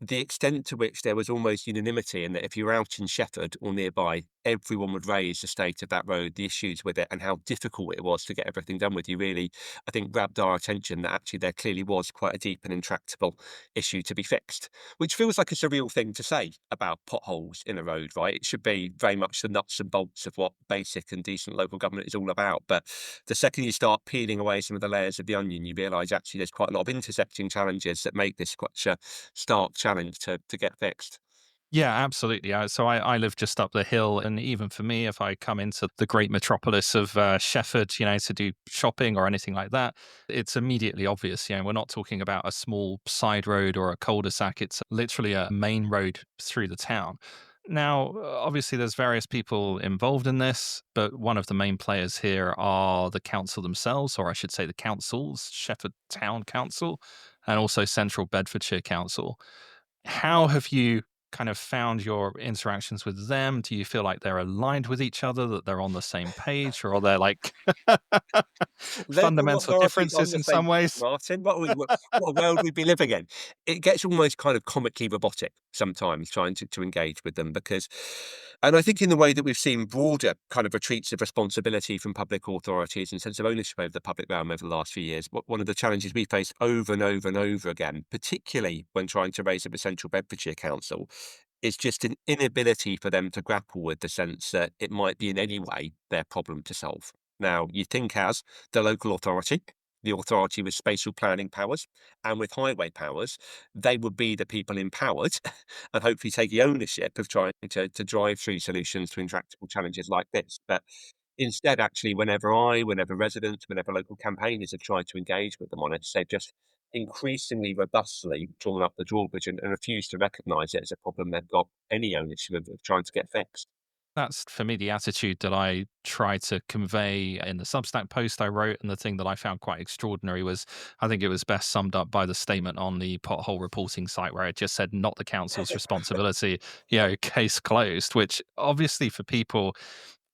S3: the extent to which there was almost unanimity in that if you were out in Sheffield or nearby, everyone would raise the state of that road, the issues with it, and how difficult it was to get everything done with you, really, I think, grabbed our attention that actually there clearly was quite a deep and intractable issue to be fixed, which feels like a surreal thing to say about potholes in a road, right? It should be very much the nuts and bolts of what basic and decent local government is all about. But the second you start peeling away some of the layers of the onion, you realise actually there's quite a lot of intersecting challenges that make this quite a stark challenge to get fixed.
S2: Yeah, absolutely. So I live just up the hill, and even for me, if I come into the great metropolis of Sheffield, to do shopping or anything like that, it's immediately obvious. We're not talking about a small side road or a cul-de-sac. It's literally a main road through the town. Now, obviously, there's various people involved in this, but one of the main players here are the council themselves, or I should say the councils, Sheffield Town Council, and also Central Bedfordshire Council. How have you kind of found your interactions with them? Do you feel like they're aligned with each other, that they're on the same page, or are there like
S3: Local
S2: fundamental
S3: authorities on
S2: differences
S3: the
S2: in
S3: same
S2: some
S3: page,
S2: ways?
S3: Martin. What a world we'd be living in. It gets almost kind of comically robotic sometimes trying to engage with them and I think in the way that we've seen broader kind of retreats of responsibility from public authorities and sense of ownership over the public realm over the last few years, one of the challenges we face over and over and over again, particularly when trying to raise up a Central Bedfordshire Council, is just an inability for them to grapple with the sense that it might be in any way their problem to solve. Now, you think as the local authority, the authority with spatial planning powers and with highway powers, they would be the people empowered and hopefully taking ownership of trying to drive through solutions to intractable challenges like this. But instead, actually, whenever residents, whenever local campaigners have tried to engage with them on it, they've just increasingly robustly drawn up the drawbridge and refused to recognise it as a problem they've got any ownership of trying to get fixed.
S2: That's for me the attitude that I try to convey in the Substack post I wrote, and the thing that I found quite extraordinary was I think it was best summed up by the statement on the pothole reporting site where it just said not the council's responsibility, case closed, which obviously for people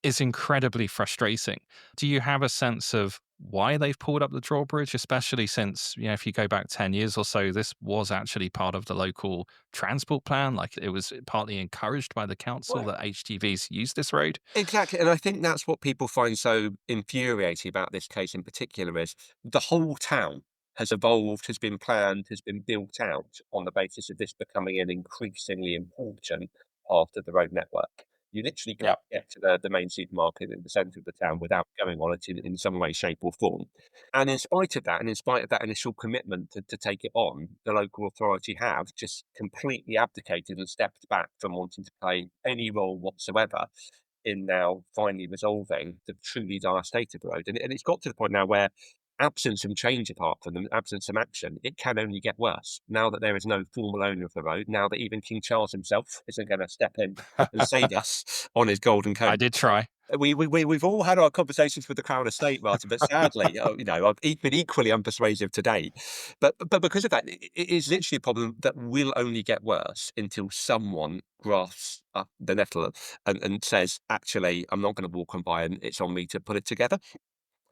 S2: is incredibly frustrating. Do you have a sense of why they've pulled up the drawbridge, especially since, if you go back 10 years or so, this was actually part of the local transport plan? Like it was partly encouraged by the council
S3: Well,
S2: that HGVs use this road?
S3: exactly, and I think that's what people find so infuriating about this case in particular is the whole town has evolved, has been planned, has been built out on the basis of this becoming an increasingly important part of the road network. You literally
S2: Yeah.
S3: can't get to the main supermarket in the centre of the town without going on it in some way, shape, or form. And in spite of that, and in spite of that initial commitment to take it on, the local authority have just completely abdicated and stepped back from wanting to play any role whatsoever in now finally resolving the truly dire state of the road. And it's got to the point now where, absent some change apart from them, absent some action, it can only get worse. Now that there is no formal owner of the road, now that even King Charles himself isn't going to step in and save us on his golden
S2: I
S3: coat.
S2: did try.
S3: We've all had our conversations with the Crown Estate, Martin, but sadly, I've been equally unpersuasive today. But because of that, it is literally a problem that will only get worse until someone grasps up the nettle and says, actually, I'm not going to walk on by and it's on me to put it together.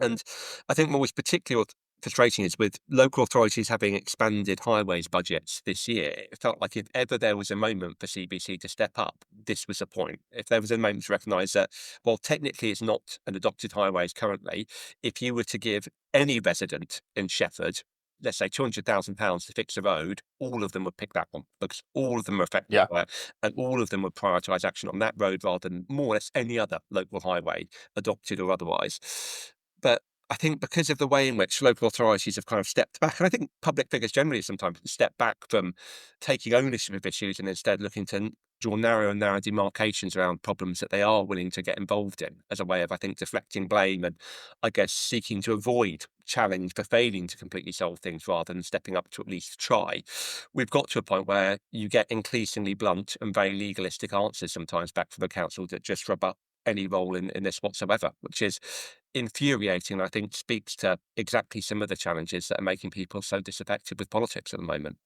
S3: And I think what was particularly frustrating is with local authorities having expanded highways budgets this year, it felt like if ever there was a moment for CBC to step up, this was a point. If there was a moment to recognise that, well, technically it's not an adopted highways currently, if you were to give any resident in Shefford, let's say £200,000 to fix a road, all of them would pick that one because all of them are affected
S2: Yeah.
S3: by it and all of them would prioritise action on that road rather than more or less any other local highway, adopted or otherwise. But I think because of the way in which local authorities have kind of stepped back, and I think public figures generally sometimes step back from taking ownership of issues and instead looking to draw narrow and narrow demarcations around problems that they are willing to get involved in as a way of, I think, deflecting blame and, I guess, seeking to avoid challenge for failing to completely solve things rather than stepping up to at least try. We've got to a point where you get increasingly blunt and very legalistic answers sometimes back from the council that just rub up any role in this whatsoever, which is infuriating, I think speaks to exactly some of the challenges that are making people so disaffected with politics at the moment.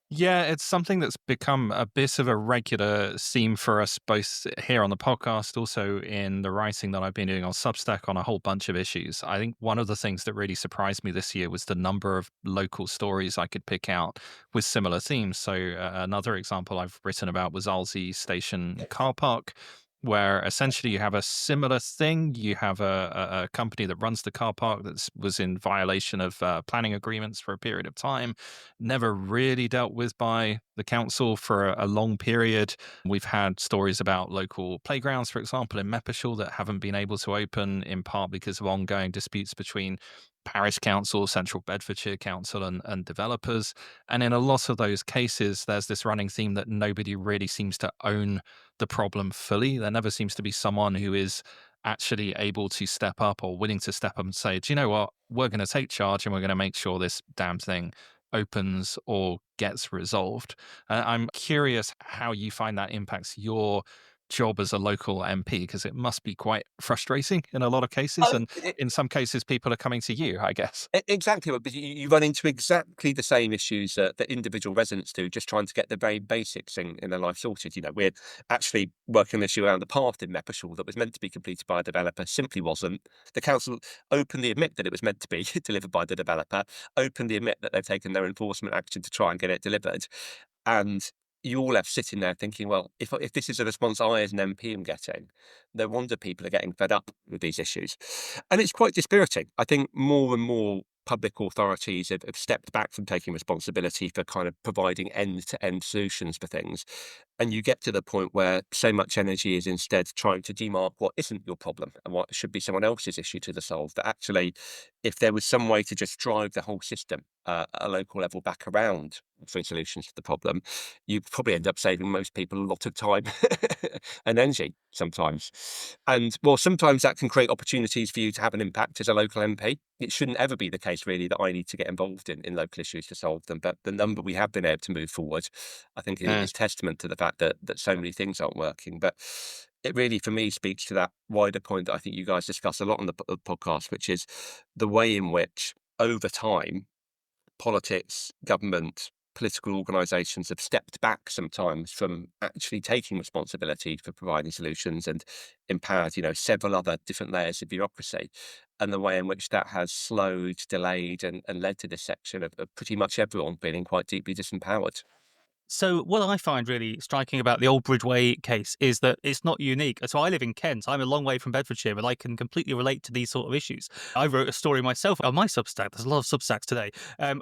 S2: Yeah, it's something that's become a bit of a regular theme for us, both here on the podcast, also in the writing that I've been doing on Substack on a whole bunch of issues. I think one of the things that really surprised me this year was the number of local stories I could pick out with similar themes. So, another example I've written about was Alsey Station car park, where essentially you have a similar thing. You have a company that runs the car park that was in violation of planning agreements for a period of time, never really dealt with by the council for a long period. We've had stories about local playgrounds, for example, in Meppershall that haven't been able to open in part because of ongoing disputes between parish council, central Bedfordshire council and developers. And in a lot of those cases, there's this running theme that nobody really seems to own the problem fully. There never seems to be someone who is actually able to step up or willing to step up and say, do you know what? We're going to take charge and we're going to make sure this damn thing opens or gets resolved. I'm curious how you find that impacts your job as a local MP, because it must be quite frustrating in a lot of cases.
S3: Oh,
S2: And in some cases, people are coming to you, I guess.
S3: Exactly, but you run into exactly the same issues that individual residents do, just trying to get the very basics in their life sorted. We're actually working an issue around the path in Meppershall that was meant to be completed by a developer, simply wasn't. The council openly admit that it was meant to be delivered by the developer, openly admit that they've taken their enforcement action to try and get it delivered. And you're all left sitting there thinking, well, if this is a response I as an MP am getting, no wonder people are getting fed up with these issues. And it's quite dispiriting. I think more and more public authorities have stepped back from taking responsibility for kind of providing end-to-end solutions for things And you get to the point where so much energy is instead trying to demark what isn't your problem and what should be someone else's issue to solve. That actually, if there was some way to just drive the whole system at a local level back around for solutions to the problem, you'd probably end up saving most people a lot of time and energy sometimes. And well, sometimes that can create opportunities for you to have an impact as a local MP. It shouldn't ever be the case, really, that I need to get involved in local issues to solve them. But the number we have been able to move forward, I think, is testament to the fact that so many things aren't working. But it really, for me, speaks to that wider point that I think you guys discuss a lot on the podcast, which is the way in which, over time, politics, government, political organisations have stepped back sometimes from actually taking responsibility for providing solutions and empowered, several other different layers of bureaucracy. And the way in which that has slowed, delayed, and led to this section of pretty much everyone feeling quite deeply disempowered.
S1: So what I find really striking about the Old Bridgeway case is that it's not unique. So I live in Kent. I'm a long way from Bedfordshire, but I can completely relate to these sort of issues. I wrote a story myself on my Substack. There's a lot of Substacks today,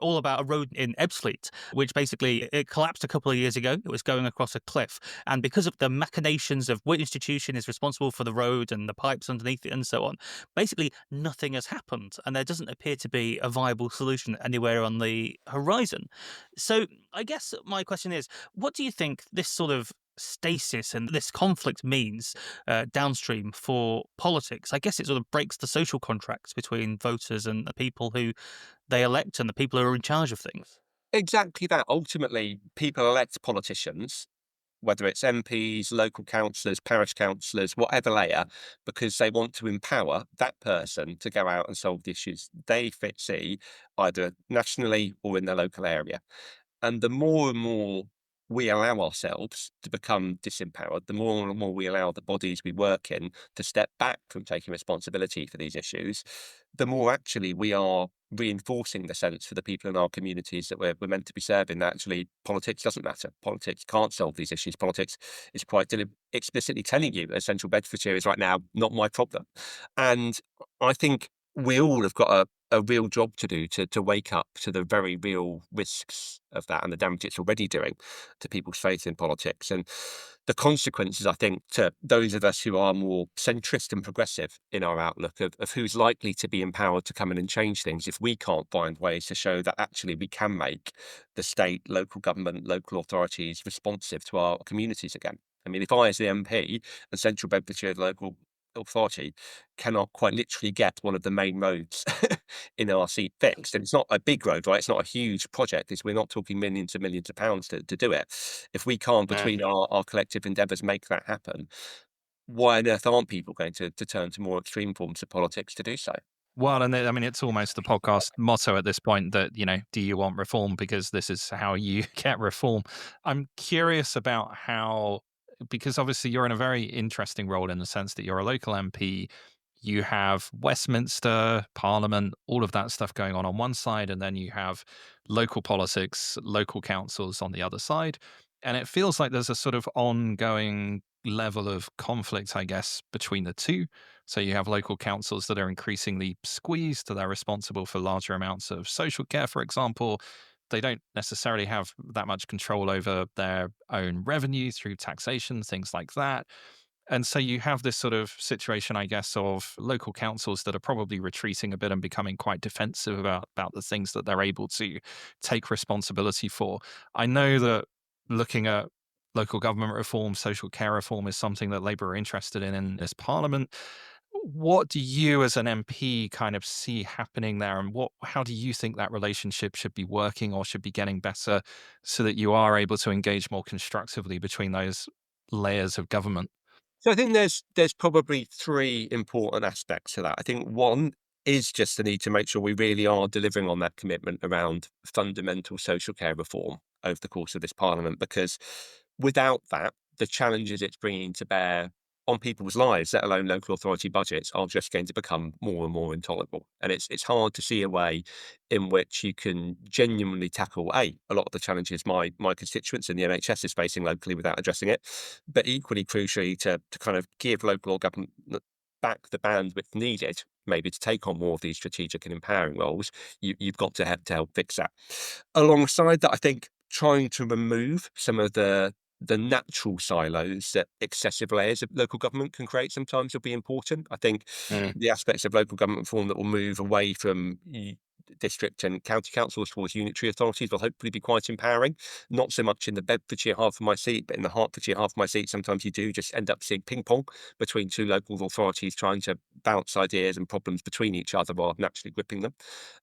S1: all about a road in Ebbsfleet, which basically it collapsed a couple of years ago. It was going across a cliff, and because of the machinations of which institution is responsible for the road and the pipes underneath it and so on, basically nothing has happened, and there doesn't appear to be a viable solution anywhere on the horizon. So I guess my question is, what do you think this sort of stasis and this conflict means downstream for politics? I guess it sort of breaks the social contracts between voters and the people who they elect and the people who are in charge of things.
S3: Exactly that. Ultimately, people elect politicians, whether it's MPs, local councillors, parish councillors, whatever layer, because they want to empower that person to go out and solve the issues they see either nationally or in their local area. And the more and more we allow ourselves to become disempowered, the more and more we allow the bodies we work in to step back from taking responsibility for these issues, the more actually we are reinforcing the sense for the people in our communities that we're meant to be serving that actually politics doesn't matter. Politics can't solve these issues. Politics is quite explicitly telling you, as Central Bedfordshire is right now, not my problem. And I think we all have got a real job to do to wake up to the very real risks of that and the damage it's already doing to people's faith in politics. And the consequences, I think, to those of us who are more centrist and progressive in our outlook of who's likely to be empowered to come in and change things if we can't find ways to show that actually we can make the state, local government, local authorities responsive to our communities again. I mean, if I, as the MP and Central Bedfordshire local authority, cannot quite literally get one of the main roads in our seat fixed, and it's not a big road, right? It's not a huge project. We're not talking millions and millions of pounds to do it. If we can't, between our collective endeavours, make that happen, why on earth aren't people going to turn to more extreme forms of politics to do so?
S2: Well, and I mean, it's almost the podcast motto at this point that, do you want reform? Because this is how you get reform. I'm curious about because obviously you're in a very interesting role in the sense that you're a local MP. You have Westminster, Parliament, all of that stuff going on one side, and then you have local politics, local councils on the other side. And it feels like there's a sort of ongoing level of conflict, I guess, between the two. So you have local councils that are increasingly squeezed. They're responsible for larger amounts of social care, for example. They don't necessarily have that much control over their own revenue through taxation, things like that. And so you have this sort of situation, I guess, of local councils that are probably retreating a bit and becoming quite defensive about the things that they're able to take responsibility for. I know that looking at local government reform, social care reform is something that Labour are interested in this parliament. What do you as an MP kind of see happening there, and how do you think that relationship should be working or should be getting better so that you are able to engage more constructively between those layers of government?
S3: So I think there's probably three important aspects to that. I think one is just the need to make sure we really are delivering on that commitment around fundamental social care reform over the course of this parliament, because without that, the challenges it's bringing to bear on people's lives, let alone local authority budgets, are just going to become more and more intolerable. And it's hard to see a way in which you can genuinely tackle a lot of the challenges my constituents in the NHS is facing locally without addressing it, but equally crucially to kind of give local government back the bandwidth needed maybe to take on more of these strategic and empowering roles. You've got to help fix that. Alongside that, I think trying to remove some of the the natural silos that excessive layers of local government can create sometimes will be important. I think
S2: Mm.
S3: the aspects of local government reform that will move away from district and county councils towards unitary authorities will hopefully be quite empowering. Not so much in the Bedfordshire half of my seat, but in the Hertfordshire half of my seat, sometimes you do just end up seeing ping pong between two local authorities trying to bounce ideas and problems between each other rather than actually gripping them.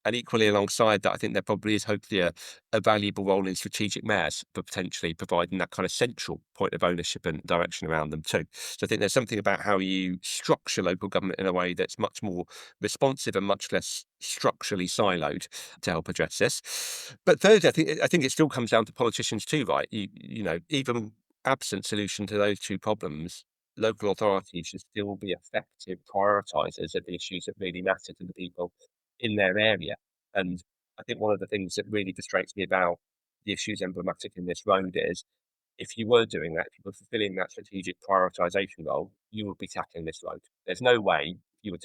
S3: And equally alongside that, I think there probably is hopefully a valuable role in strategic mayors for potentially providing that kind of central point of ownership and direction around them too. So I think there's something about how you structure local government in a way that's much more responsive and much less structurally siloed to help address this. But thirdly, I think it still comes down to politicians too, right? You know, even absent solution to those two problems, local authorities should still be effective prioritisers of the issues that really matter to the people in their area. And I think one of the things that really frustrates me about the issues emblematic in this road is if you were doing that, if you were fulfilling that strategic prioritisation role, you would be tackling this road. There's no way you would,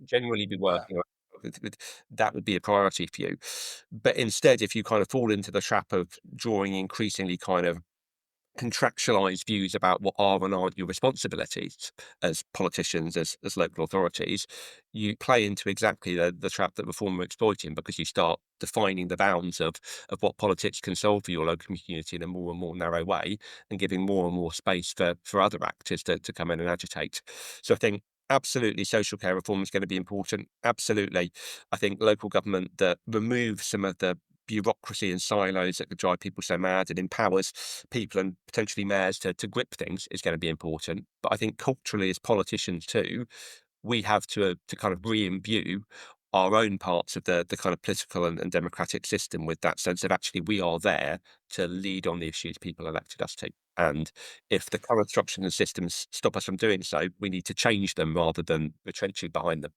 S3: generally be working on that would be a priority for you. But instead, if you kind of fall into the trap of drawing increasingly kind of contractualized views about what are and aren't your responsibilities as politicians, as local authorities, you play into exactly the trap that reform are exploiting because you start defining the bounds of what politics can solve for your local community in a more and more narrow way and giving more and more space for other actors to come in and agitate. So I think absolutely social care reform is going to be important. Absolutely. I think local government that removes some of the bureaucracy and silos that could drive people so mad and empowers people and potentially mayors to grip things is going to be important. But I think culturally, as politicians too, we have to kind of re-imbue our own parts of the kind of political and democratic system with that sense of actually we are there to lead on the issues people elected us to. And if the current structures and systems stop us from doing so, we need to change them rather than retrenching behind them.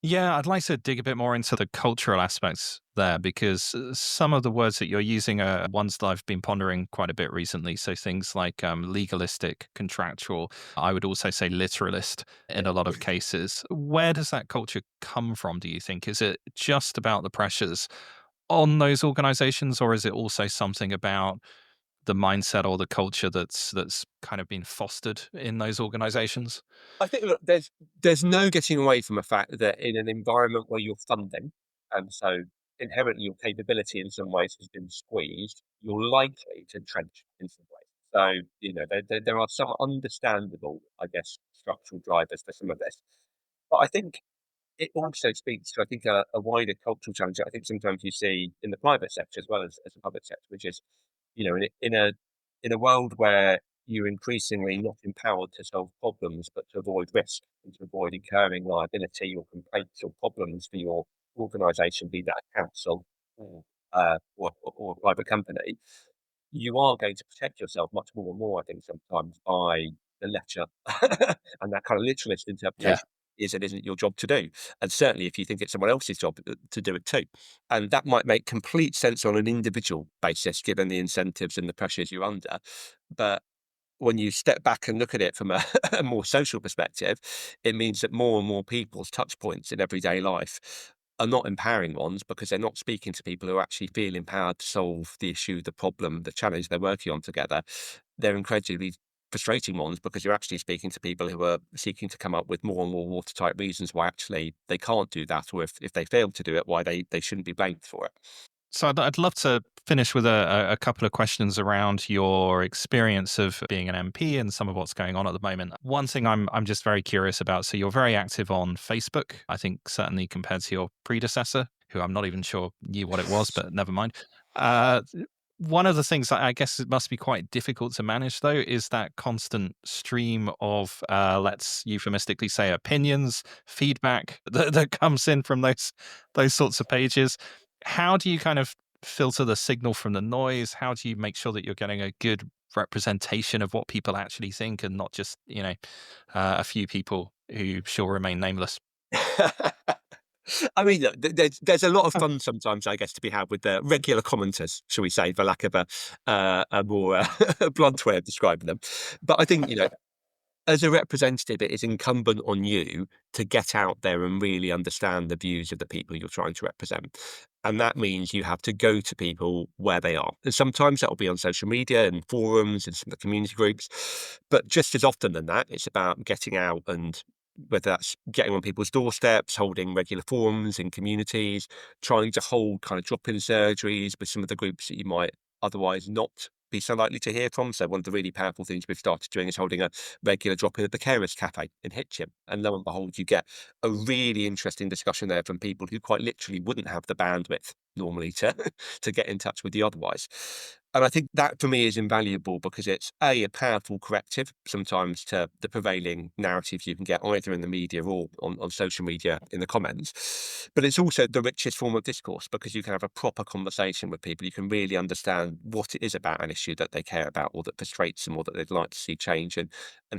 S2: Yeah, I'd like to dig a bit more into the cultural aspects there because some of the words that you're using are ones that I've been pondering quite a bit recently. So things like legalistic, contractual, I would also say literalist in a lot of cases. Where does that culture come from, do you think? Is it just about the pressures on those organizations, or is it also something about the mindset or the culture that's kind of been fostered in those organizations?
S3: I think look, there's no getting away from the fact that in an environment where you're funding, and so inherently your capability in some ways has been squeezed, you're likely to trench in some ways. So, there are some understandable, I guess, structural drivers for some of this. But I think it also speaks to, I think, a wider cultural challenge that I think sometimes you see in the private sector as well as the public sector, which is, in a world where you're increasingly not empowered to solve problems, but to avoid risk and to avoid incurring liability or complaints or problems for your organisation, be that a council or a private company, you are going to protect yourself much more and more, I think, sometimes by the letter and that kind of literalist
S2: Yeah.
S3: interpretation is and isn't your job to do. And certainly if you think it's someone else's job to do it too. And that might make complete sense on an individual basis, given the incentives and the pressures you're under. But when you step back and look at it from a more social perspective, it means that more and more people's touch points in everyday life are not empowering ones because they're not speaking to people who actually feel empowered to solve the issue, the problem, the challenge they're working on together. They're incredibly frustrating ones because you're actually speaking to people who are seeking to come up with more and more watertight reasons why actually they can't do that, or if they fail to do it, why they shouldn't be blamed for it.
S2: So I'd love to finish with a couple of questions around your experience of being an MP and some of what's going on at the moment. One thing I'm just very curious about. So you're very active on Facebook. I think certainly compared to your predecessor, who I'm not even sure knew what it was, but never mind. Uh, One of the things that I guess it must be quite difficult to manage, though, is that constant stream of, let's euphemistically say, opinions, feedback that comes in from those sorts of pages. How do you kind of filter the signal from the noise? How do you make sure that you're getting a good representation of what people actually think and not just, a few people who shall remain nameless?
S3: I mean, look, there's a lot of fun sometimes, I guess, to be had with the regular commenters, shall we say, for lack of a more blunt way of describing them. But I think as a representative, it is incumbent on you to get out there and really understand the views of the people you're trying to represent. And that means you have to go to people where they are. And sometimes that will be on social media and forums and some of the community groups. But just as often than that, it's about getting out, and whether that's getting on people's doorsteps, holding regular forums in communities, trying to hold kind of drop-in surgeries with some of the groups that you might otherwise not be so likely to hear from. So one of the really powerful things we've started doing is holding a regular drop-in at the Carers Cafe in Hitchin. And lo and behold, you get a really interesting discussion there from people who quite literally wouldn't have the bandwidth normally to to get in touch with you otherwise. And I think that for me is invaluable because it's a powerful corrective sometimes to the prevailing narrative you can get either in the media or on social media in the comments. But it's also the richest form of discourse because you can have a proper conversation with people. You can really understand what it is about an issue that they care about or that frustrates them or that they'd like to see change, and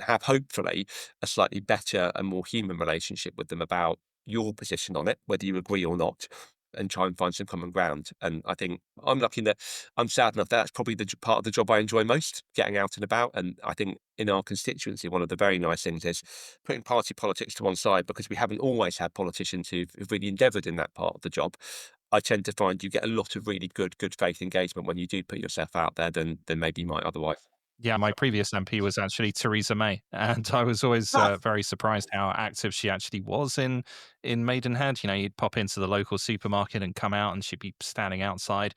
S3: have hopefully a slightly better and more human relationship with them about your position on it, whether you agree or not, and try and find some common ground. And I think I'm lucky that I'm sad enough that's probably the part of the job I enjoy most, getting out and about. And I think in our constituency, one of the very nice things is putting party politics to one side, because we haven't always had politicians who've really endeavoured in that part of the job. I tend to find you get a lot of really good faith engagement when you do put yourself out there than maybe you might otherwise.
S2: Yeah, my previous MP was actually Theresa May, and I was always
S3: Ah,
S2: very surprised how active she actually was in Maidenhead. You know, you'd pop into the local supermarket and come out, and she'd be standing outside.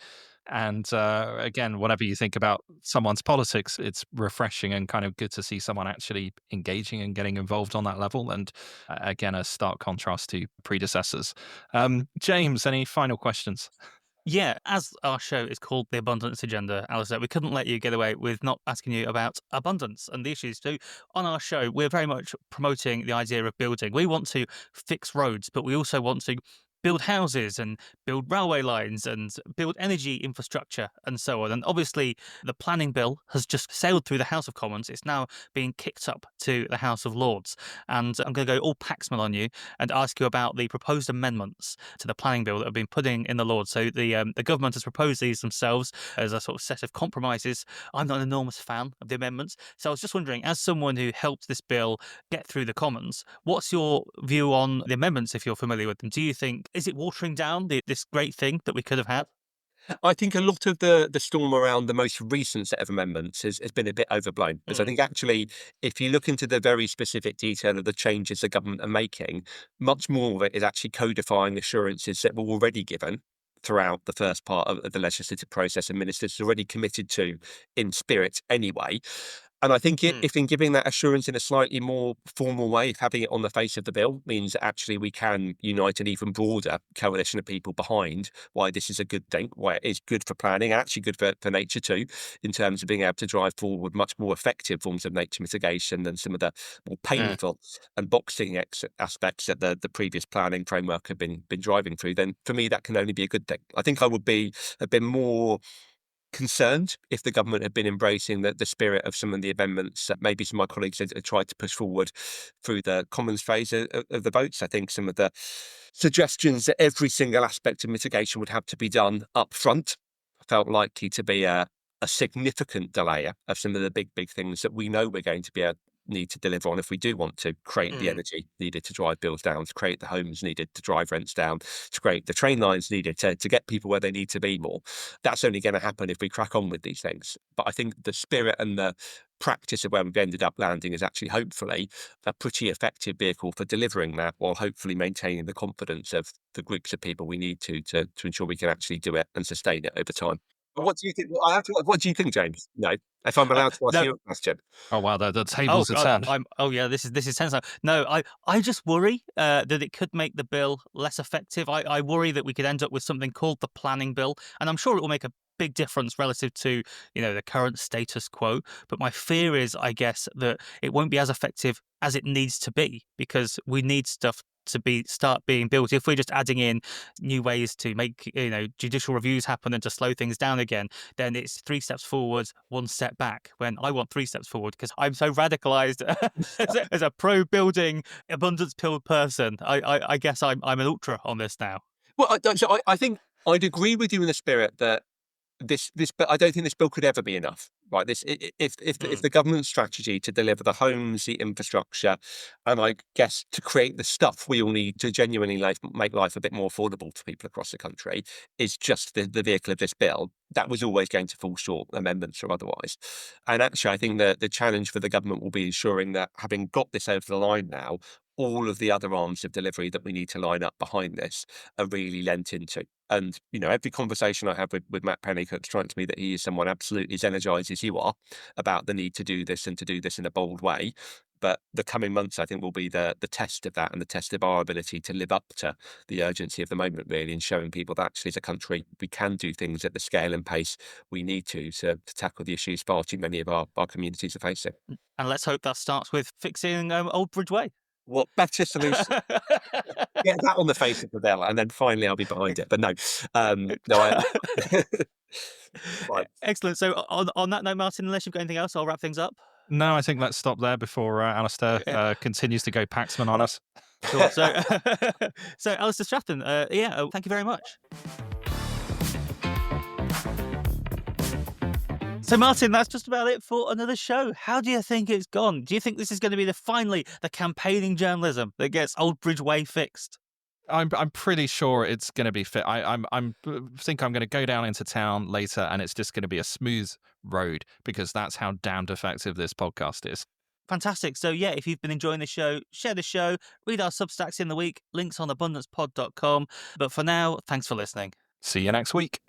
S2: And again, whatever you think about someone's politics, it's refreshing and kind of good to see someone actually engaging and getting involved on that level. And again, a stark contrast to predecessors. James, any final questions?
S1: Yeah, as our show is called The Abundance Agenda, Alistair, we couldn't let you get away with not asking you about abundance and the issues. So, on our show, we're very much promoting the idea of building. We want to fix roads, but we also want to build houses and build railway lines and build energy infrastructure and so on. And obviously, the planning bill has just sailed through the House of Commons. It's now being kicked up to the House of Lords. And I'm going to go all Paxman on you and ask you about the proposed amendments to the planning bill that have been putting in the Lords. So the government has proposed these themselves as a sort of set of compromises. I'm not an enormous fan of the amendments, so I was just wondering, as someone who helped this bill get through the Commons, what's your view on the amendments if you're familiar with them? Do you think is it watering down this great thing that we could have had?
S3: I think a lot of the storm around the most recent set of amendments has been a bit overblown. Because I think actually, if you look into the very specific detail of the changes the government are making, much more of it is actually codifying assurances that were already given throughout the first part of the legislative process and ministers already committed to in spirit anyway. And I think
S1: Mm.
S3: if in giving that assurance in a slightly more formal way, if having it on the face of the bill means that actually we can unite an even broader coalition of people behind why this is a good thing, why it is good for planning, and actually good for nature too, in terms of being able to drive forward much more effective forms of nature mitigation than some of the more painful and boxing aspects that the previous planning framework had been driving through, then for me that can only be a good thing. I think I would be a bit more concerned if the government had been embracing the spirit of some of the amendments that maybe some of my colleagues had tried to push forward through the Commons phase of the votes. I think some of the suggestions that every single aspect of mitigation would have to be done up front felt likely to be a significant delayer of some of the big things that we know we're going to be need to deliver on if we do want to create the energy needed to drive bills down, to create the homes needed to drive rents down, to create the train lines needed to get people where they need to be more. That's only going to happen if we crack on with these things. But I think the spirit and the practice of where we've ended up landing is actually hopefully a pretty effective vehicle for delivering that, while hopefully maintaining the confidence of the groups of people we need to ensure we can actually do it and sustain it over time. But what do you think? What do you think, James? No, if I'm allowed to ask
S1: No,
S3: you a question.
S2: Oh wow, the
S1: Oh
S2: tables are
S1: God,
S2: turned.
S1: oh yeah, this is tense now. No, I just worry that it could make the bill less effective. I worry that we could end up with something called the planning bill, and I'm sure it will make a big difference relative to the current status quo. But my fear is, I guess, that it won't be as effective as it needs to be because we need stuff to start being built. If we're just adding in new ways to make judicial reviews happen and to slow things down again, then it's 3 steps forward, 1 step back. When I want 3 steps forward because I'm so radicalized as a pro-building, abundance-pilled person. I guess I'm an ultra on this now.
S3: Well, I think I'd agree with you in the spirit that this, but I don't think this bill could ever be enough. right? If the government strategy to deliver the homes, the infrastructure, and I guess to create the stuff we all need to genuinely make life a bit more affordable for people across the country is just the vehicle of this bill, that was always going to fall short, amendments or otherwise. And actually, I think that the challenge for the government will be ensuring that, having got this over the line now, all of the other arms of delivery that we need to line up behind this are really lent into. And, every conversation I have with Matt Pennycook strikes me that he is someone absolutely as energised as you are about the need to do this and to do this in a bold way. But the coming months, I think, will be the test of that and the test of our ability to live up to the urgency of the moment, really, and showing people that actually as a country, we can do things at the scale and pace we need to tackle the issues far too many of our communities are facing.
S1: And let's hope that starts with fixing Old Bridge Way.
S3: What better solution? Get that on the face of the bill, and then finally I'll be behind it. But no, Right.
S1: Excellent. So on that note, Martin, unless you've got anything else, I'll wrap things up.
S2: No, I think let's stop there before Alistair continues to go Paxman on us.
S1: Sure. So, so Alistair Strathern, thank you very much. So, Martin, that's just about it for another show. How do you think it's gone? Do you think this is going to be finally the campaigning journalism that gets Old Bridge Way fixed?
S2: I'm pretty sure it's going to be fit. I think I'm going to go down into town later, and it's just going to be a smooth road, because that's how damned effective this podcast is.
S1: Fantastic. So, yeah, if you've been enjoying the show, share the show, read our Substacks in the week, links on abundancepod.com. But for now, thanks for listening.
S2: See you next week.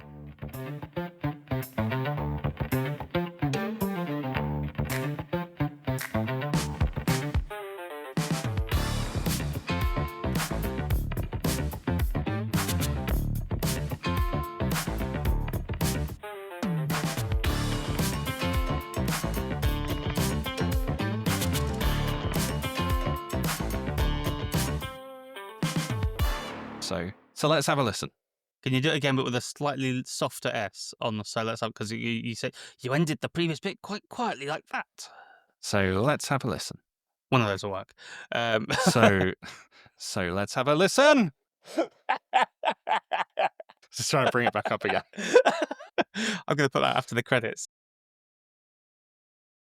S2: So let's have a listen.
S1: Can you do it again, but with a slightly softer S on the so let's have, because you said you ended the previous bit quite quietly like that.
S2: So let's have a listen.
S1: One of those will work.
S2: So let's have a listen. Just trying to bring it back up again.
S1: I'm going to put that after the credits.